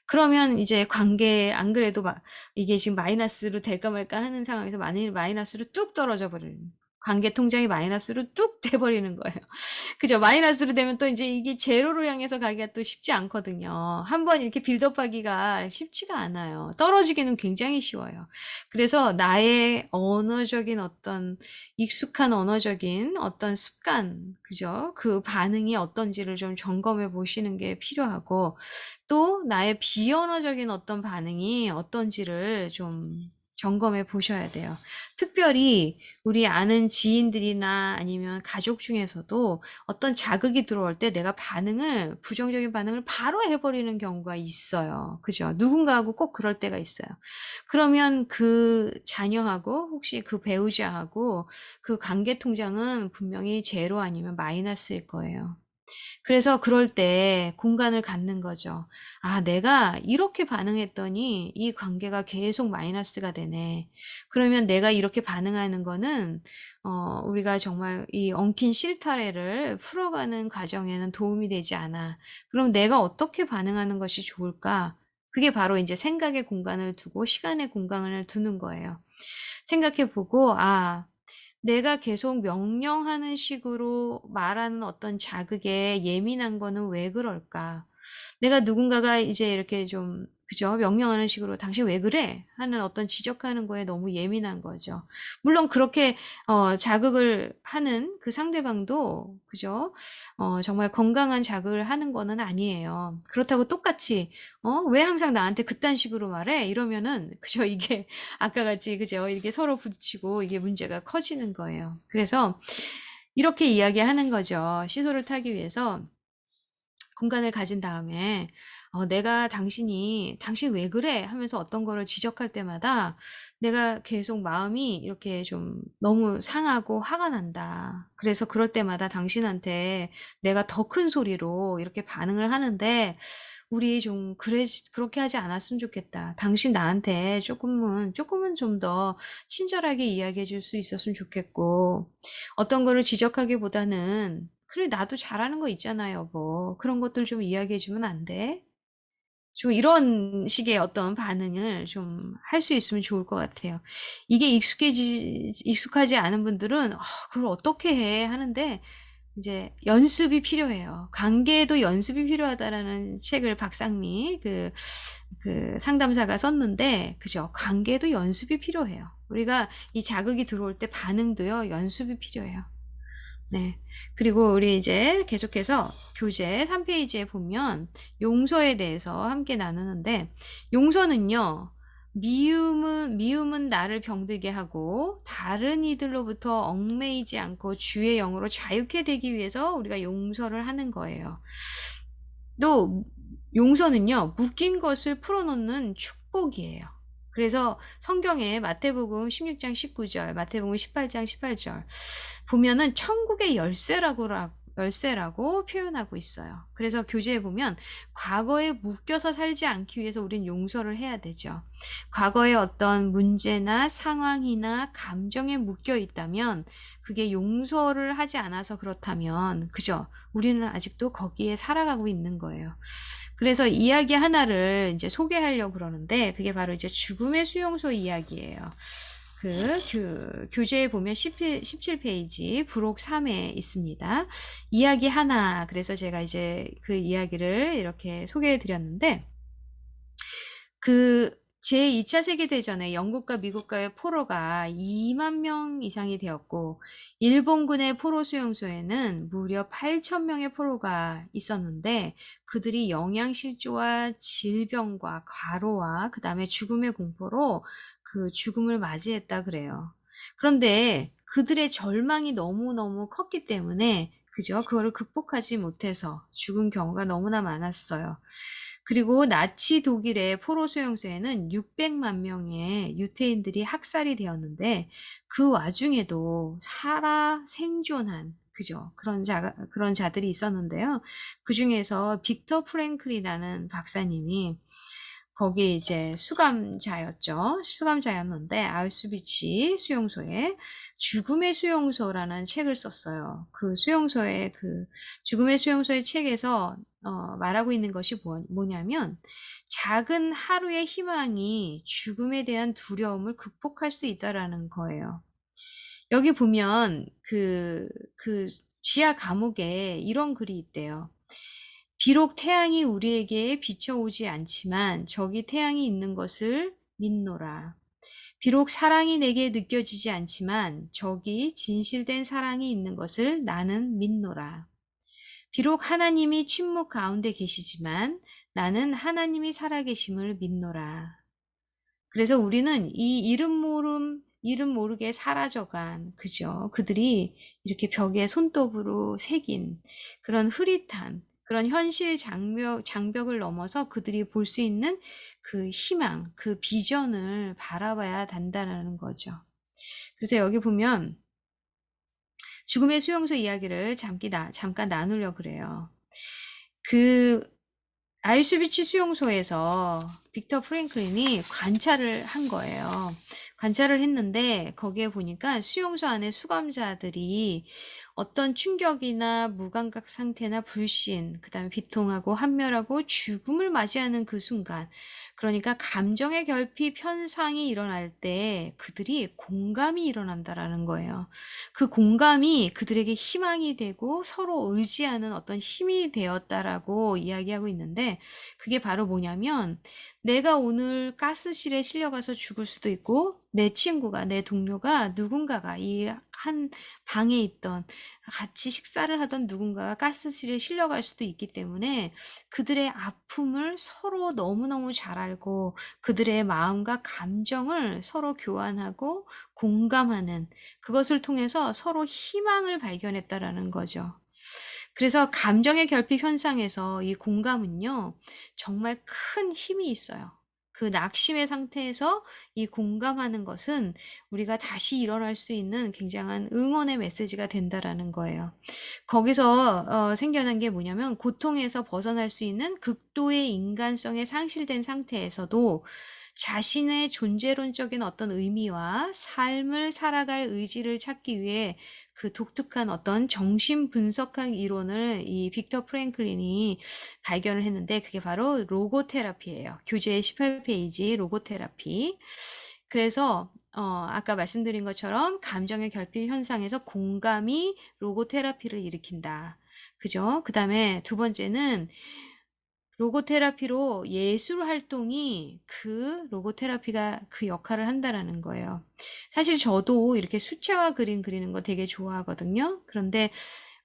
그러면 이제 관계에 안 그래도 막 이게 지금 마이너스로 될까 말까 하는 상황에서 마이너스로 뚝 떨어져 버리는 관계 통장이 마이너스로 뚝 돼 버리는 거예요. 그죠. 마이너스로 되면 또 인제 이게 제로로 향해서 가기가 또 쉽지 않거든요. 한번 이렇게 빌드업하기가 쉽지가 않아요. 떨어지기는 굉장히 쉬워요. 그래서 나의 언어적인 어떤 익숙한 언어적인 어떤 습관 그죠? 그 반응이 어떤지를 좀 점검해 보시는 게 필요하고 또 나의 비언어적인 어떤 반응이 어떤지를 좀 점검해 보셔야 돼요. 특별히 우리 아는 지인들이나 아니면 가족 중에서도 어떤 자극이 들어올 때 내가 부정적인 반응을 바로 해 버리는 경우가 있어요. 그죠? 누군가하고 꼭 그럴 때가 있어요. 그러면 그 자녀하고 혹시 그 배우자하고 그 관계 통장은 분명히 제로 아니면 마이너스일 거예요. 그래서 그럴 때 공간을 갖는 거죠. '아 내가 이렇게 반응했더니 이 관계가 계속 마이너스가 되네. 그러면 내가 이렇게 반응하는 거는 우리가 정말 이 엉킨 실타래를 풀어가는 과정에는 도움이 되지 않아. 그럼 내가 어떻게 반응하는 것이 좋을까?' 그게 바로 인제 생각의 공간을 두고 시간의 공간을 두는 거예요. 생각해 보고 '아 내가 계속 명령하는 식으로 말하는 어떤 자극에 예민한 거는 왜 그럴까? 내가 누군가가 이제 이렇게 좀 그죠? 명령하는 식으로 "당신 왜 그래?" 하는 어떤 지적하는 거에 너무 예민한 거죠. 물론 그렇게 자극을 하는 그 상대방도 그죠? 정말 건강한 자극을 하는 거는 아니에요. 그렇다고 똑같이 "왜 항상 나한테 그딴 식으로 말해?" 이러면은 그죠? 이게 아까 같이 그죠? 이게 서로 부딪히고 이게 문제가 커지는 거예요. 그래서 이렇게 이야기하는 거죠. 시소를 타기 위해서 공간을 가진 다음에 내가 "당신 왜 그래?" 하면서 어떤 거를 지적할 때마다 내가 계속 마음이 이렇게 좀 너무 상하고 화가 난다. 그래서 그럴 때마다 당신한테 내가 더 큰 소리로 이렇게 반응을 하는데 우리 좀 그렇게 하지 않았으면 좋겠다. 당신 나한테 조금은 좀 더 친절하게 이야기해 줄 수 있었으면 좋겠고 어떤 거를 지적하기보다는 "그래 나도 잘하는 거 있잖아 여보. 그런 것들 좀 이야기해 주면 안 돼?" 좀 이런 식의 어떤 반응을 좀 할 수 있으면 좋을 것 같아요. 이게 익숙하지 않은 분들은 그걸 어떻게 해?" 하는데 이제 연습이 필요해요. "관계에도 연습이 필요하다."라는 책을 박상미 그 상담사가 썼는데 그죠. 관계에도 연습이 필요해요. 우리가 이 자극이 들어올 때 반응도요 연습이 필요해요. 네. 그리고 우리 이제 계속해서 교재 3 페이지에 보면 용서에 대해서 함께 나누는데 용서는요. 미움은 나를 병들게 하고 다른 이들로부터 얽매이지 않고 주의 영으로 자유케 되기 위해서 우리가 용서를 하는 거예요. 또 용서는요. 묶인 것을 풀어놓는 축복이에요. 그래서 성경에 마태복음 16장 19절, 마태복음 18장 18절 보면은 천국의 열쇠라고 표현하고 있어요. 그래서 교재에 보면 과거에 묶여서 살지 않기 위해서 우린 용서를 해야 되죠. 과거에 어떤 문제나 상황이나 감정에 묶여 있다면 그게 용서를 하지 않아서 그렇다면 그죠? 우리는 아직도 거기에 살아가고 있는 거예요. 그래서 이야기 하나를 이제 소개하려고 그러는데 그게 바로 이제 죽음의 수용소 이야기예요. 교재에 보면 17 페이지 부록 3에 있습니다. 이야기 하나. 그래서 제가 이제 그 이야기를 이렇게 소개해 드렸는데 그 제2차 세계대전에 영국과 미국과의 포로가 2만 명 이상이 되었고 일본군의 포로 수용소에는 무려 8천 명의 포로가 있었는데 그들이 영양실조와 질병과 과로와 그다음에 죽음의 공포로 그 죽음을 맞이했다 그래요. 그런데 그들의 절망이 너무너무 컸기 때문에 그죠? 그거를 극복하지 못해서 죽은 경우가 너무나 많았어요. 그리고 나치 독일의 포로 수용소에는 600만 명의 유태인들이 학살이 되었는데 그 와중에도 살아 생존한 그죠? 그런 자들이 있었는데요. 그중에서 빅터 프랭클이라는 박사님이 거기 이제 수감자였는데 아우슈비츠 수용소에 죽음의 수용소라는 책을 썼어요. 그 수용소의 그 죽음의 수용소의 책에서 말하고 있는 것이 뭐냐면 작은 하루의 희망이 죽음에 대한 두려움을 극복할 수 있다라는 거예요. 여기 보면 그 지하 감옥에 이런 글이 있대요. 비록 태양이 우리에게 비춰오지 않지만 저기 태양이 있는 것을 믿노라. 비록 사랑이 내게 느껴지지 않지만 저기 진실된 사랑이 있는 것을 나는 믿노라. 비록 하나님이 침묵 가운데 계시지만 나는 하나님이 살아계심을 믿노라. 그래서 우리는 이 이름 모르게 사라져간, 그죠? 그들이 이렇게 벽에 손톱으로 새긴 그런 흐릿한 그런 현실 장벽을 넘어서 그들이 볼 수 있는 그 희망, 그 비전을 바라봐야 된다는 거죠. 그래서 여기 보면 죽음의 수용소 이야기를 잠깐 나누려고 그래요. 그 아이슈비츠 수용소에서 빅터 프랭클린이 관찰을 한 거예요. 관찰을 했는데 거기에 보니까 수용소 안에 수감자들이 어떤 충격이나 무감각 상태나 불신, 그다음에 비통하고 한멸하고 죽음을 맞이하는 그 순간, 그러니까 감정의 결핍 현상이 일어날 때 그들이 공감이 일어난다라는 거예요. 그 공감이 그들에게 희망이 되고 서로 의지하는 어떤 힘이 되었다라고 이야기하고 있는데 그게 바로 뭐냐면 내가 오늘 가스실에 실려가서 죽을 수도 있고 내 친구가 내 동료가 누군가가 이 한 방에 있던 같이 식사를 하던 누군가가 가스실에 실려갈 수도 있기 때문에 그들의 아픔을 서로 너무너무 잘 알고 그들의 마음과 감정을 서로 교환하고 공감하는 그것을 통해서 서로 희망을 발견했다라는 거죠. 그래서 감정의 결핍 현상에서 이 공감은요, 정말 큰 힘이 있어요. 그 낙심의 상태에서 이 공감하는 것은 우리가 다시 일어날 수 있는 굉장한 응원의 메시지가 된다라는 거예요. 거기서 생겨난 게 뭐냐면, 고통에서 벗어날 수 있는 극도의 인간성에 상실된 상태에서도 자신의 존재론적인 어떤 의미와 삶을 살아갈 의지를 찾기 위해 그 독특한 어떤 정신 분석학 이론을 이 빅터 프랭클린이 발견을 했는데, 그게 바로 로고테라피예요. 교재 18페이지 로고테라피. 그래서 아까 말씀드린 것처럼 감정의 결핍 현상에서 공감이 로고테라피를 일으킨다. 그죠? 그다음에 두 번째는 로고테라피로 예술 활동이 그 로고테라피가 그 역할을 한다라는 거예요. 사실 저도 이렇게 수채화 그림 그리는 거 되게 좋아하거든요. 그런데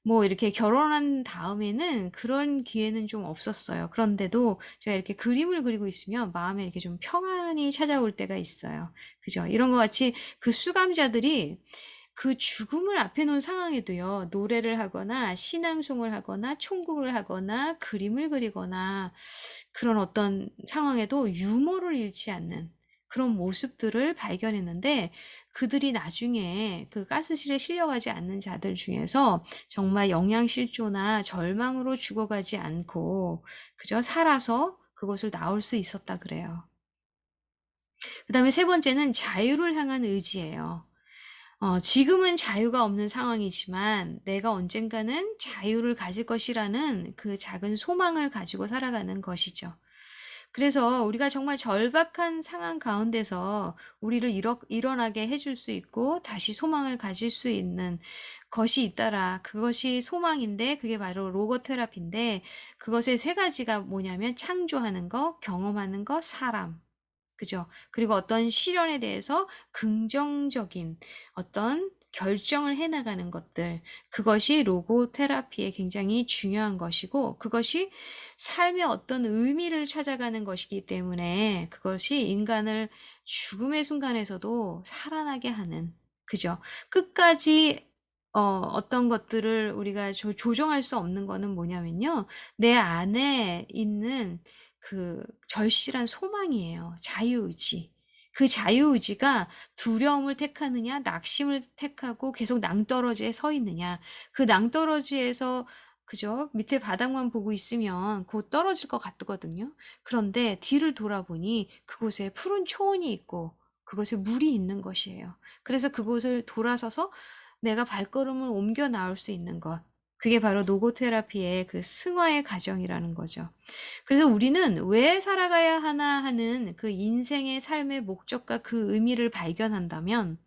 뭐 이렇게 결혼한 다음에는 그런 기회는 좀 없었어요. 그런데도 제가 이렇게 그림을 그리고 있으면 마음에 이렇게 좀 평안이 찾아올 때가 있어요. 그죠? 이런 것 같이 그 수감자들이 그 죽음을 앞에 놓은 상황에도요, 노래를 하거나 신앙송을 하거나 총국을 하거나 그림을 그리거나 그런 어떤 상황에도 유머를 잃지 않는 그런 모습들을 발견했는데, 그들이 나중에 그 가스실에 실려가지 않는 자들 중에서 정말 영양실조나 절망으로 죽어가지 않고 그저 살아서 그것을 나올 수 있었다 그래요. 그다음에 세 번째는 자유를 향한 의지예요. 지금은 자유가 없는 상황이지만 내가 언젠가는 자유를 가질 것이라는 그 작은 소망을 가지고 살아가는 것이죠. 그래서 우리가 정말 절박한 상황 가운데서 우리를 일어나게 해줄 수 있고 다시 소망을 가질 수 있는 것이 있더라. 그것이 소망인데, 그게 바로 로고 테라피인데, 그것의 세 가지가 뭐냐면 창조하는 거, 경험하는 거, 사람. 그죠? 그리고 어떤 시련에 대해서 긍정적인 어떤 결정을 해 나가는 것들, 그것이 로고 테라피에 굉장히 중요한 것이고, 그것이 삶의 어떤 의미를 찾아가는 것이기 때문에 그것이 인간을 죽음의 순간에서도 살아나게 하는, 그죠? 끝까지 어떤 것들을 우리가 조정할 수 없는 거는 뭐냐면요, 내 안에 있는 그 절실한 소망이에요. 자유의지. 그 자유의지가 두려움을 택하느냐, 낙심을 택하고 계속 낭떠러지에 서 있느냐. 그 낭떠러지에서 그죠? 밑에 바닥만 보고 있으면 곧 떨어질 것 같거든요. 그런데 뒤를 돌아보니 그곳에 푸른 초원이 있고 그곳에 물이 있는 것이에요. 그래서 그곳을 돌아서서 내가 발걸음을 옮겨 나올 수 있는 것. 그게 바로 노고테라피의 그 승화의 과정이라는 거죠. 그래서 우리는 왜 살아가야 하나 하는 그 인생의 삶의 목적과 그 의미를 발견한다면,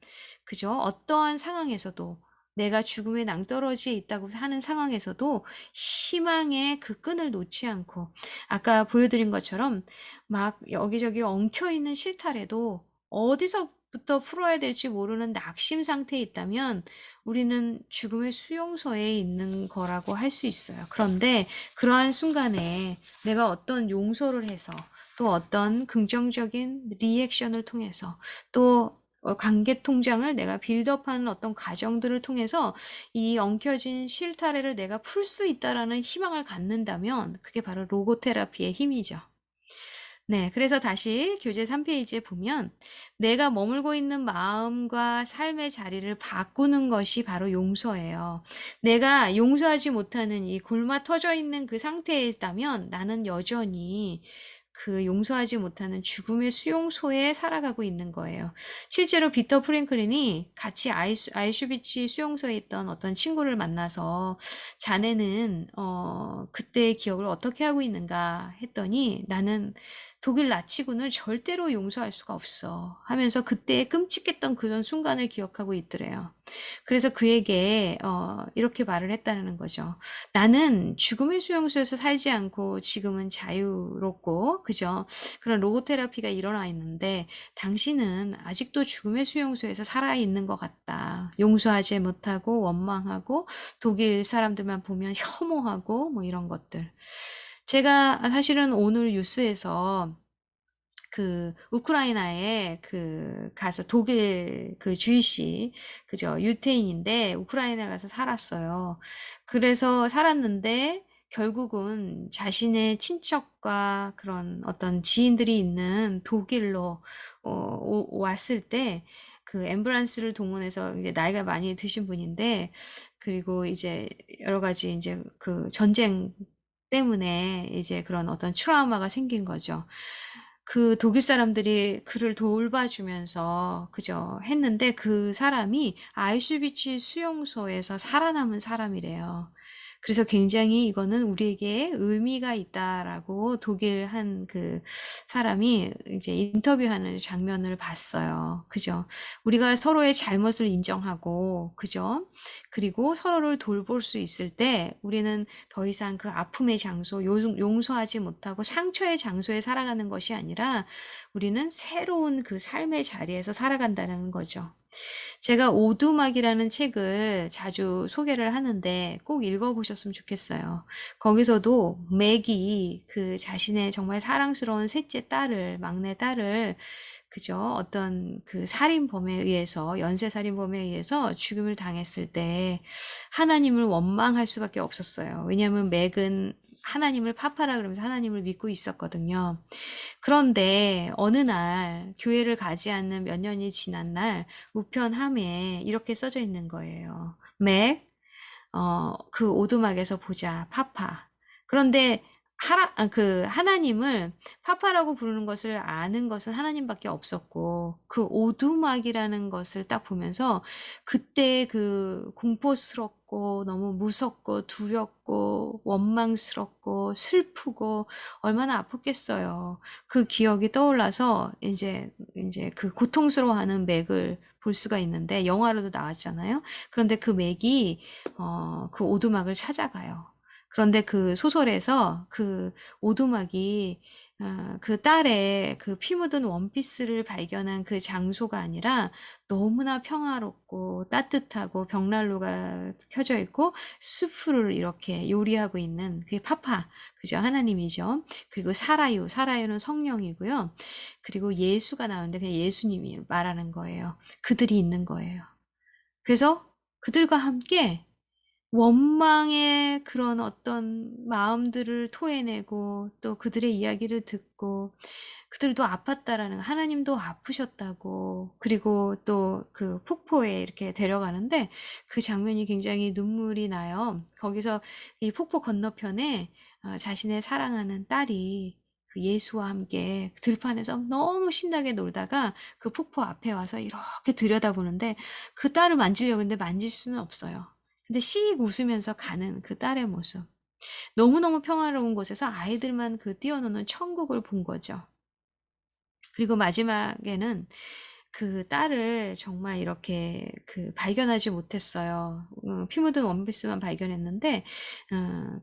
그죠? 어떠한 상황에서도 내가 죽음의 낭떠러지에 있다고 하는 상황에서도 희망의 그 끈을 놓지 않고, 아까 보여드린 것처럼 막 여기저기 엉켜있는 실타래도 어디서부터 풀어야 될지 모르는 낙심 상태에 있다면 우리는 죽음의 수용소에 있는 거라고 할 수 있어요. 그런데 그러한 순간에 내가 어떤 용서를 해서, 또 어떤 긍정적인 리액션을 통해서, 또 관계 통장을 내가 빌드업하는 어떤 과정들을 통해서 이 엉켜진 실타래를 내가 풀 수 있다라는 희망을 갖는다면 그게 바로 로고테라피의 힘이죠. 네, 그래서 다시 교재 3페이지에 보면 내가 머물고 있는 마음과 삶의 자리를 바꾸는 것이 바로 용서예요. 내가 용서하지 못하는 이 굶어 터져 있는 그 상태에 있다면 나는 여전히 그 용서하지 못하는 죽음의 수용소에 살아가고 있는 거예요. 실제로 비터 프랭클린이 같이 아이슈비츠 수용소에 있던 어떤 친구를 만나서 자네는 그때의 기억을 어떻게 하고 있는가 했더니, 나는 독일 나치군을 절대로 용서할 수가 없어 하면서 그때의 끔찍했던 그런 순간을 기억하고 있더래요. 그래서 그에게 이렇게 말을 했다는 거죠. 나는 죽음의 수용소에서 살지 않고 지금은 자유롭고, 그죠? 그런 로고테라피가 일어나 있는데 당신은 아직도 죽음의 수용소에서 살아있는 것 같다. 용서하지 못하고 원망하고 독일 사람들만 보면 혐오하고 뭐 이런 것들. 제가 사실은 오늘 뉴스에서 그 우크라이나에 그 가서 독일 그 주이시 그죠 유태인인데 우크라이나 가서 살았어요. 그래서 살았는데 결국은 자신의 친척과 그런 어떤 지인들이 있는 독일로 왔을 때 그 앰뷸런스를 동원해서 이제 나이가 많이 드신 분인데 그리고 이제 여러 가지 이제 그 전쟁 때문에 이제 그런 어떤 트라우마가 생긴 거죠. 그 독일 사람들이 그를 돌봐주면서 그죠 했는데 그 사람이 아우슈비츠 수용소에서 살아남은 사람이래요. 그래서 굉장히 이거는 우리에게 의미가 있다라고 독일 한 그 사람이 이제 인터뷰하는 장면을 봤어요. 그죠? 우리가 서로의 잘못을 인정하고, 그죠? 그리고 서로를 돌볼 수 있을 때 우리는 더 이상 그 아픔의 장소, 용서하지 못하고 상처의 장소에 살아가는 것이 아니라 우리는 새로운 그 삶의 자리에서 살아간다는 거죠. 제가 오두막이라는 책을 자주 소개를 하는데 꼭 읽어보셨으면 좋겠어요. 거기서도 맥이 그 자신의 정말 사랑스러운 셋째 딸을, 막내 딸을 그죠? 어떤 그 살인범에 의해서, 연쇄살인범에 의해서 죽임을 당했을 때 하나님을 원망할 수밖에 없었어요. 왜냐하면 맥은 하나님을 파파라 그러면서 하나님을 믿고 있었거든요. 그런데 어느 날 교회를 가지 않는 몇 년이 지난 날 우편함에 이렇게 써져 있는 거예요. 맥, 그 오두막에서 보자, 파파. 그런데 그 하나님을 파파라고 부르는 것을 아는 것은 하나님밖에 없었고, 그 오두막이라는 것을 딱 보면서 그때 그 공포스럽고 너무 무섭고 두렵고 원망스럽고 슬프고 얼마나 아팠겠어요. 그 기억이 떠올라서 이제 그 고통스러워하는 맥을 볼 수가 있는데 영화로도 나왔잖아요. 그런데 그 맥이 그 오두막을 찾아가요. 그런데 그 소설에서 그 오두막이 그 딸의 그 피 묻은 원피스를 발견한 그 장소가 아니라 너무나 평화롭고 따뜻하고 벽난로가 켜져 있고 수프를 이렇게 요리하고 있는 그게 파파, 그죠? 하나님이죠. 그리고 사라유는 성령이고요. 그리고 예수가 나오는데 그냥 예수님이 말하는 거예요. 그들이 있는 거예요. 그래서 그들과 함께 원망의 그런 어떤 마음들을 토해내고 또 그들의 이야기를 듣고 그들도 아팠다라는 하나님도 아프셨다고 그리고 또 그 폭포에 이렇게 데려가는데 그 장면이 굉장히 눈물이 나요. 거기서 이 폭포 건너편에 자신의 사랑하는 딸이 그 예수와 함께 들판에서 너무 신나게 놀다가 그 폭포 앞에 와서 이렇게 들여다보는데 그 딸을 만지려고 했는데 만질 수는 없어요. 근데 씩 웃으면서 가는 그 딸의 모습. 너무너무 평화로운 곳에서 아이들만 그 뛰어노는 천국을 본 거죠. 그리고 마지막에는 그 딸을 정말 이렇게 그 발견하지 못했어요. 피 묻은 원피스만 발견했는데,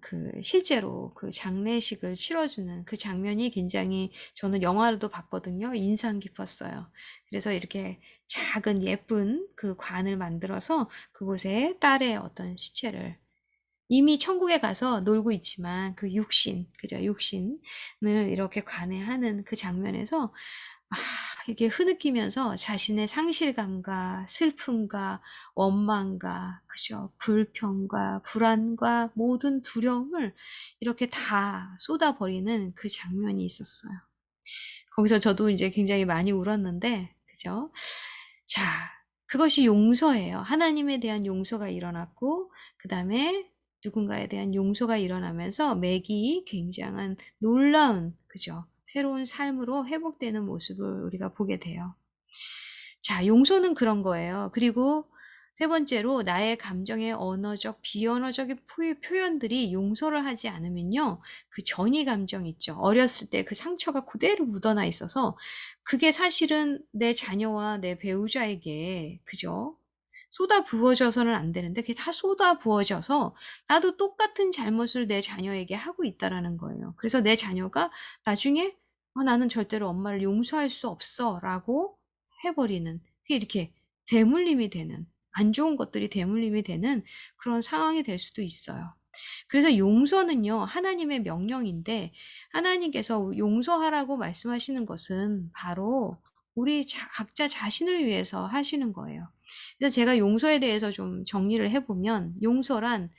그 실제로 그 장례식을 치러주는 그 장면이 굉장히 저는 영화로도 봤거든요. 인상 깊었어요. 그래서 이렇게 작은 예쁜 그 관을 만들어서 그곳에 딸의 어떤 시체를 이미 천국에 가서 놀고 있지만 그 육신, 그죠? 육신을 이렇게 관해하는 그 장면에서 막 이렇게 흐느끼면서 자신의 상실감과 슬픔과 원망과, 그죠? 불평과 불안과 모든 두려움을 이렇게 다 쏟아버리는 그 장면이 있었어요. 거기서 저도 이제 굉장히 많이 울었는데, 그죠? 자, 그것이 용서예요. 하나님에 대한 용서가 일어났고, 그 다음에 누군가에 대한 용서가 일어나면서 맥이 굉장한 놀라운, 그죠? 새로운 삶으로 회복되는 모습을 우리가 보게 돼요. 자, 용서는 그런 거예요. 그리고 세 번째로 나의 감정의 언어적, 비언어적인 표현들이 용서를 하지 않으면요. 그 전이 감정 있죠. 어렸을 때 그 상처가 그대로 묻어나 있어서 그게 사실은 내 자녀와 내 배우자에게, 그죠? 쏟아 부어져서는 안 되는데 그게 다 쏟아 부어져서 나도 똑같은 잘못을 내 자녀에게 하고 있다라는 거예요. 그래서 내 자녀가 나중에 나는 절대로 엄마를 용서할 수 없어라고 해버리는 그게 이렇게 대물림이 되는 안 좋은 것들이 대물림이 되는 그런 상황이 될 수도 있어요. 그래서 용서는요, 하나님의 명령인데 하나님께서 용서하라고 말씀하시는 것은 바로 우리 각자 자신을 위해서 하시는 거예요. 그래서 제가 용서에 대해서 좀 정리를 해보면 용서란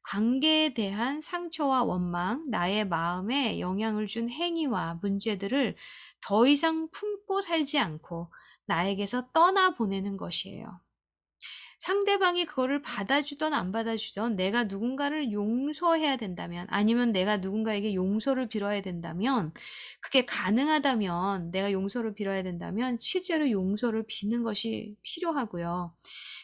관계에 대한 상처와 원망, 나의 마음에 영향을 준 행위와 문제들을 더 이상 품고 살지 않고 나에게서 떠나보내는 것이에요. 상대방이 그거를 받아주든 안 받아주든 내가 누군가를 용서해야 된다면, 아니면 내가 누군가에게 용서를 빌어야 된다면, 그게 가능하다면, 내가 용서를 빌어야 된다면 실제로 용서를 비는 것이 필요하고요.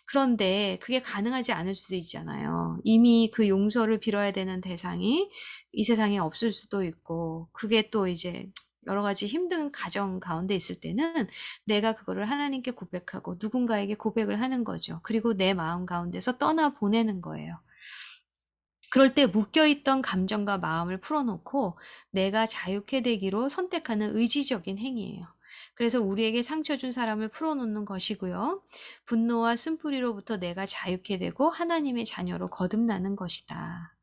그런데 그게 가능하지 않을 수도 있잖아요. 이미 그 용서를 빌어야 되는 대상이 이 세상에 없을 수도 있고, 그게 또 이제 여러 가지 힘든 가정 가운데 있을 때는 내가 그거를 하나님께 고백하고 누군가에게 고백을 하는 거죠. 그리고 내 마음 가운데서 떠나보내는 거예요. 그럴 때 묶여있던 감정과 마음을 풀어놓고 내가 자유케 되기로 선택하는 의지적인 행위예요. 그래서 우리에게 상처 준 사람을 풀어놓는 것이고요. 분노와 쓴뿌리로부터 내가 자유케 되고 하나님의 자녀로 거듭나는 것이다.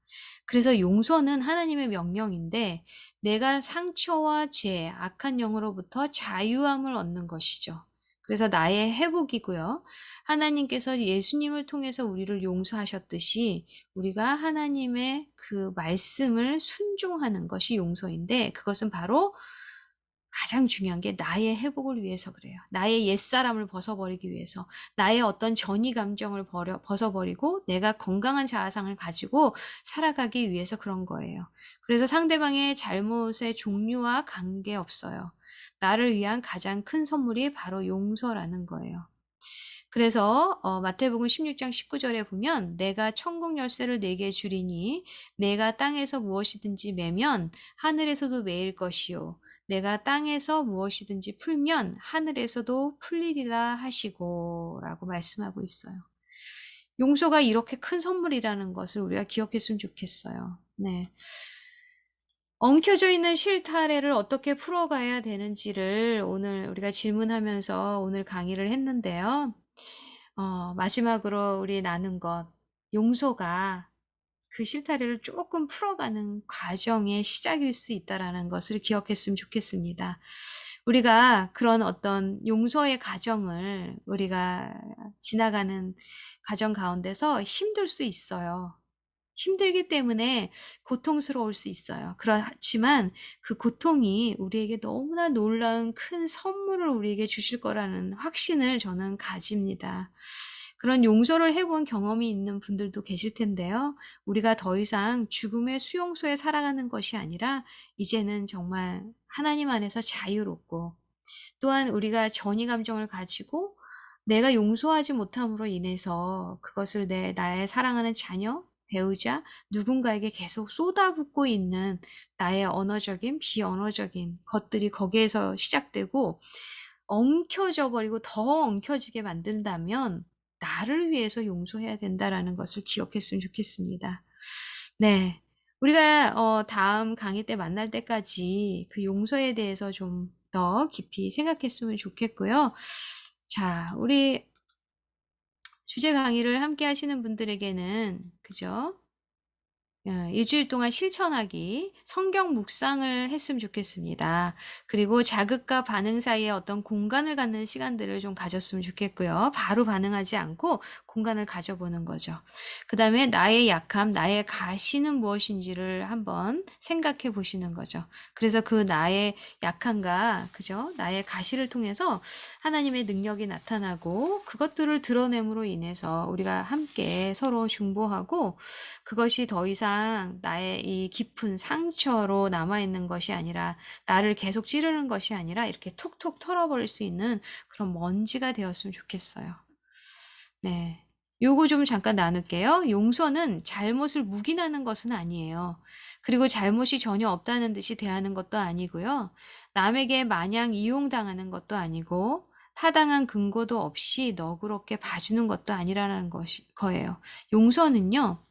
그래서 용서는 하나님의 명령인데 내가 상처와 죄, 악한 영으로부터 자유함을 얻는 것이죠. 그래서 나의 회복이고요. 하나님께서 예수님을 통해서 우리를 용서하셨듯이 우리가 하나님의 그 말씀을 순종하는 것이 용서인데, 그것은 바로 가장 중요한 게 나의 회복을 위해서 그래요. 나의 옛사람을 벗어버리기 위해서, 나의 어떤 전이 감정을 벗어버리고 내가 건강한 자아상을 가지고 살아가기 위해서 그런 거예요. 그래서 상대방의 잘못의 종류와 관계없어요. 나를 위한 가장 큰 선물이 바로 용서라는 거예요. 그래서 마태복음 16장 19절에 보면 내가 천국 열쇠를 네게 주리니 내가 땅에서 무엇이든지 매면 하늘에서도 매일 것이요 내가 땅에서 무엇이든지 풀면 하늘에서도 풀리리라 하시고 라고 말씀하고 있어요. 용서가 이렇게 큰 선물이라는 것을 우리가 기억했으면 좋겠어요. 네. 엉켜져 있는 실타래를 어떻게 풀어가야 되는지를 오늘 우리가 질문하면서 오늘 강의를 했는데요. 마지막으로 우리 나눈 것, 용서가 그 실타래를 조금 풀어가는 과정의 시작일 수 있다라는 것을 기억했으면 좋겠습니다. 우리가 그런 어떤 용서의 과정을 우리가 지나가는 과정 가운데서 힘들 수 있어요. 힘들기 때문에 고통스러울 수 있어요. 그렇지만 그 고통이 우리에게 너무나 놀라운 큰 선물을 우리에게 주실 거라는 확신을 저는 가집니다. 그런 용서를 해본 경험이 있는 분들도 계실 텐데요. 우리가 더 이상 죽음의 수용소에 살아가는 것이 아니라 이제는 정말 하나님 안에서 자유롭고, 또한 우리가 전이 감정을 가지고 내가 용서하지 못함으로 인해서 그것을 나의 사랑하는 자녀, 배우자, 누군가에게 계속 쏟아붓고 있는 나의 언어적인, 비언어적인 것들이 거기에서 시작되고 엉켜져 버리고 더 엉켜지게 만든다면 나를 위해서 용서해야 된다라는 것을 기억했으면 좋겠습니다. 네. 우리가 다음 강의 때 만날 때까지 그 용서에 대해서 좀 더 깊이 생각했으면 좋겠고요. 자, 우리 주제 강의를 함께 하시는 분들에게는, 그죠? 일주일 동안 실천하기, 성경 묵상을 했으면 좋겠습니다. 그리고 자극과 반응 사이에 어떤 공간을 갖는 시간들을 좀 가졌으면 좋겠고요. 바로 반응하지 않고 공간을 가져보는 거죠. 그 다음에 나의 약함, 나의 가시는 무엇인지를 한번 생각해 보시는 거죠. 그래서 그 나의 약함과, 그죠? 나의 가시를 통해서 하나님의 능력이 나타나고 그것들을 드러냄으로 인해서 우리가 함께 서로 중보하고, 그것이 더 이상 나의 이 깊은 상처로 남아있는 것이 아니라, 나를 계속 찌르는 것이 아니라 이렇게 톡톡 털어버릴 수 있는 그런 먼지가 되었으면 좋겠어요. 네. 요거 좀 잠깐 나눌게요. 용서는 잘못을 묵인하는 것은 아니에요. 그리고 잘못이 전혀 없다는 듯이 대하는 것도 아니고요. 남에게 마냥 이용당하는 것도 아니고, 타당한 근거도 없이 너그럽게 봐주는 것도 아니라는 거예요. 용서는요,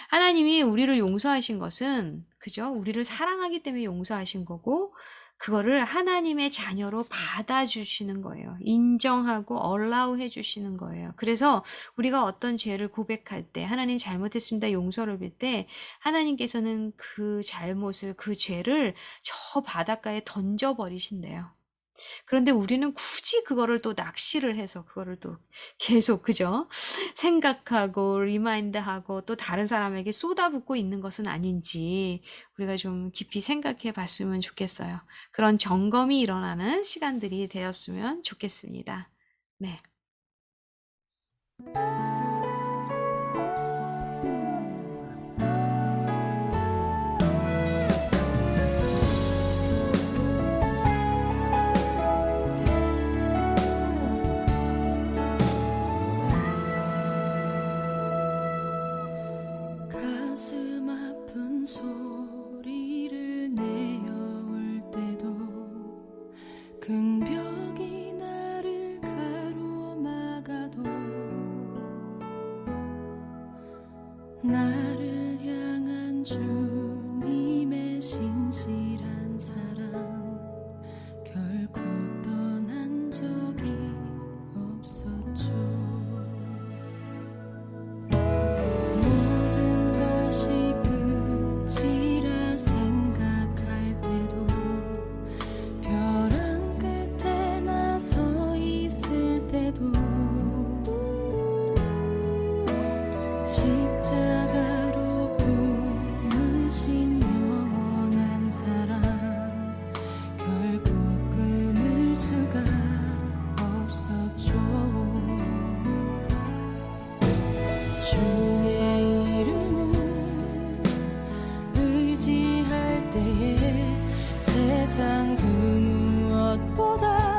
하나님이 우리를 용서하신 것은, 그죠? 우리를 사랑하기 때문에 용서하신 거고, 그거를 하나님의 자녀로 받아주시는 거예요. 인정하고 allow 해 주시는 거예요. 그래서 우리가 어떤 죄를 고백할 때 하나님 잘못했습니다 용서를 빌 때 하나님께서는 그 잘못을 그 죄를 저 바닷가에 던져 버리신대요. 그런데 우리는 굳이 그거를 또 낚시를 해서 그거를 또 계속 그죠? 생각하고 리마인드하고 또 다른 사람에게 쏟아붓고 있는 것은 아닌지 우리가 좀 깊이 생각해 봤으면 좋겠어요. 그런 점검이 일어나는 시간들이 되었으면 좋겠습니다. 네. 가슴 아픈 소리를 내어올 때도 긍벽이 나를 가로막아도 나를 향한 주님의 신실한 사랑 결코 떠난 적이 없었죠. 모든 것이 끝이라 생각할 때도 벼랑 끝에 나서 있을 때도 십자가로 품으신 영원한 사랑 결국 끊을 수가 없었죠. 주의 이름을 의지할 때에 세상 그 무엇보다